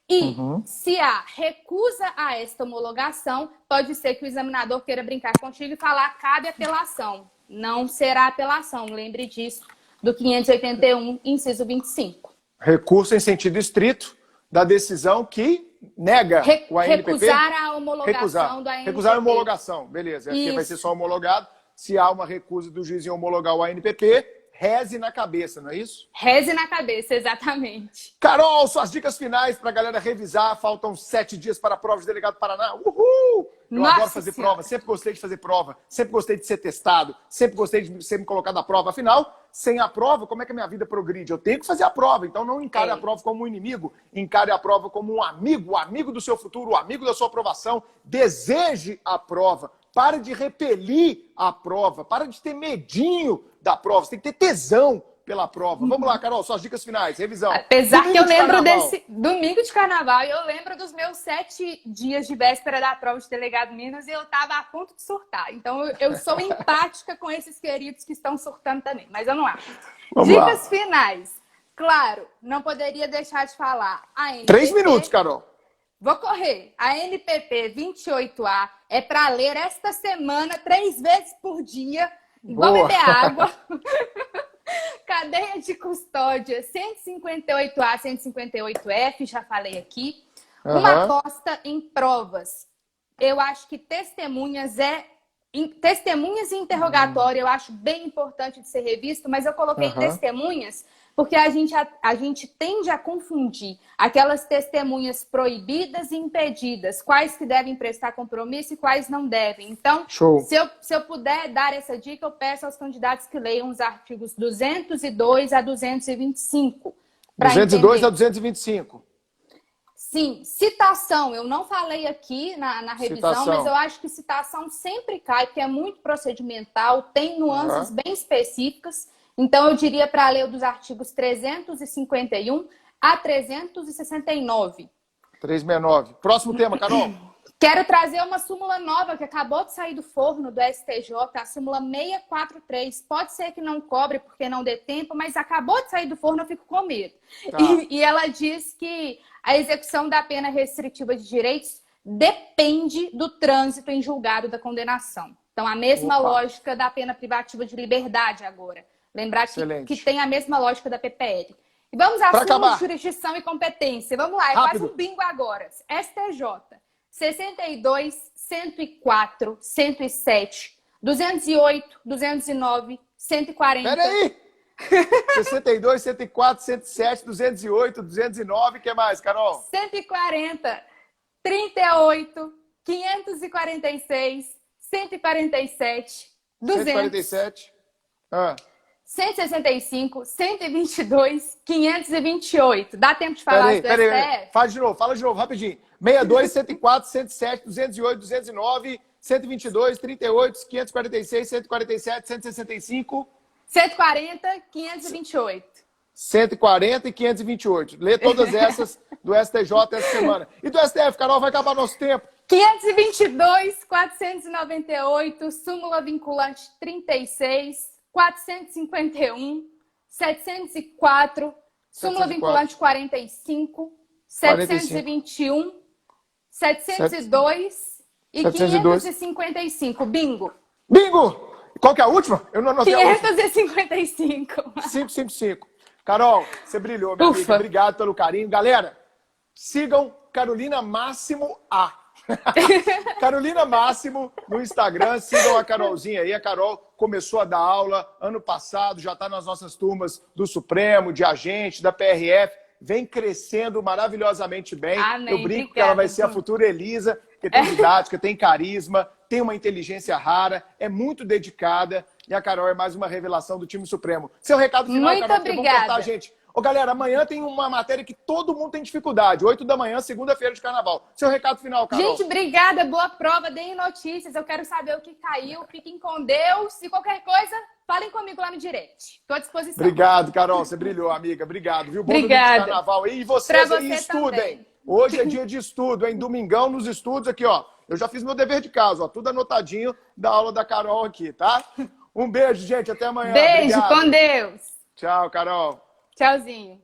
E se há recusa a esta homologação, pode ser que o examinador queira brincar contigo e falar cabe apelação. Não será apelação, lembre disso, do 581, inciso 25. Recurso em sentido estrito da decisão que nega o ANPP. Recusar a homologação do ANPP. Recusar a homologação, beleza. Aqui vai ser só homologado. Se há uma recusa do juiz em homologar o ANPP, reze na cabeça, não é isso? Reze na cabeça, exatamente. Carol, suas dicas finais para a galera revisar. Faltam 7 dias para a prova de delegado do Paraná. Uhul! Eu adoro fazer prova, sempre gostei de fazer prova, sempre gostei de ser testado, sempre gostei de ser me colocado à prova. Afinal, sem a prova, como é que a minha vida progride? Eu tenho que fazer a prova, então não encare a prova como um inimigo, encare a prova como um amigo, o amigo do seu futuro, o amigo da sua aprovação. Deseje a prova, pare de repelir a prova, pare de ter medinho da prova, você tem que ter tesão pela prova. Vamos lá, Carol, suas dicas finais, revisão. Apesar domingo que eu lembro desse domingo de carnaval, eu lembro dos meus 7 dias de véspera da prova de delegado Minas e eu estava a ponto de surtar. Então eu sou empática com esses queridos que estão surtando também, mas vamos lá. Dicas finais. Claro, não poderia deixar de falar. 3 minutos, Carol. Vou correr. A NPP 28A é para ler esta semana 3 vezes por dia, igual beber água. Cadeia de custódia 158A, 158F, já falei aqui. Uma aposta em provas. Eu acho que testemunhas e interrogatório, eu acho bem importante de ser revisto, mas eu coloquei testemunhas porque a gente tende a confundir aquelas testemunhas proibidas e impedidas, quais que devem prestar compromisso e quais não devem. Então, se eu puder dar essa dica, eu peço aos candidatos que leiam os artigos 202 a 225. 202 a 225. Sim, citação, eu não falei aqui na revisão, mas eu acho que citação sempre cai, porque é muito procedimental, tem nuances bem específicas. Então, eu diria para ler dos artigos 351 a 369. 369. Próximo tema, Carol. Quero trazer uma súmula nova que acabou de sair do forno do STJ, a súmula 643. Pode ser que não cobre porque não dê tempo, mas acabou de sair do forno, eu fico com medo. Tá. E ela diz que a execução da pena restritiva de direitos depende do trânsito em julgado da condenação. Então, a mesma lógica da pena privativa de liberdade agora. Lembrar que tem a mesma lógica da PPL. E vamos à súmula de jurisdição e competência. Vamos lá, é quase um bingo agora. STJ, 62, 104, 107, 208, 209, 140. Peraí! 62, 104, 107, 208, 209, o que mais, Carol? 140, 38, 546, 147, 200. 147. 165, 122, 528. Dá tempo de falar do STF? Fala de novo, rapidinho. 62, 104, 107, 208, 209, 122, 38, 546, 147, 165... 140, 528. 140 e 528. Lê todas essas do STJ essa semana. E do STF, Carol, vai acabar nosso tempo. 522, 498, súmula vinculante 36, 451, 704, súmula vinculante 45, 721, 702 e 555. Bingo! Bingo! Qual que é a última? Eu não anotei 555. 555. Carol, você brilhou, minha amiga. Obrigado pelo carinho. Galera, sigam Carolina Máximo A. Carolina Máximo no Instagram. Sigam a Carolzinha aí. A Carol começou a dar aula ano passado, já está nas nossas turmas do Supremo, de agente, da PRF. Vem crescendo maravilhosamente bem. Amém. Eu brinco que ela vai ser a futura Elisa, porque tem didática, tem carisma, tem uma inteligência rara, é muito dedicada. E a Carol é mais uma revelação do time Supremo. Seu recado final, muito Carol, obrigada. Vamos cortar, gente. Ô, galera, amanhã tem uma matéria que todo mundo tem dificuldade. 8 da manhã, segunda-feira de carnaval. Seu recado final, Carol. Gente, obrigada. Boa prova. Deem notícias. Eu quero saber o que caiu. Fiquem com Deus. E qualquer coisa, falem comigo lá no direct. Estou à disposição. Obrigado, Carol. Você brilhou, amiga. Obrigado. Viu? Bom domingo de carnaval aí. E vocês aí estudem. Também. Hoje é dia de estudo, hein? Domingão nos estudos aqui, ó. Eu já fiz meu dever de casa, ó. Tudo anotadinho da aula da Carol aqui, tá? Um beijo, gente. Até amanhã. Beijo, obrigado. com Deus. Tchau, Carol. Tchauzinho.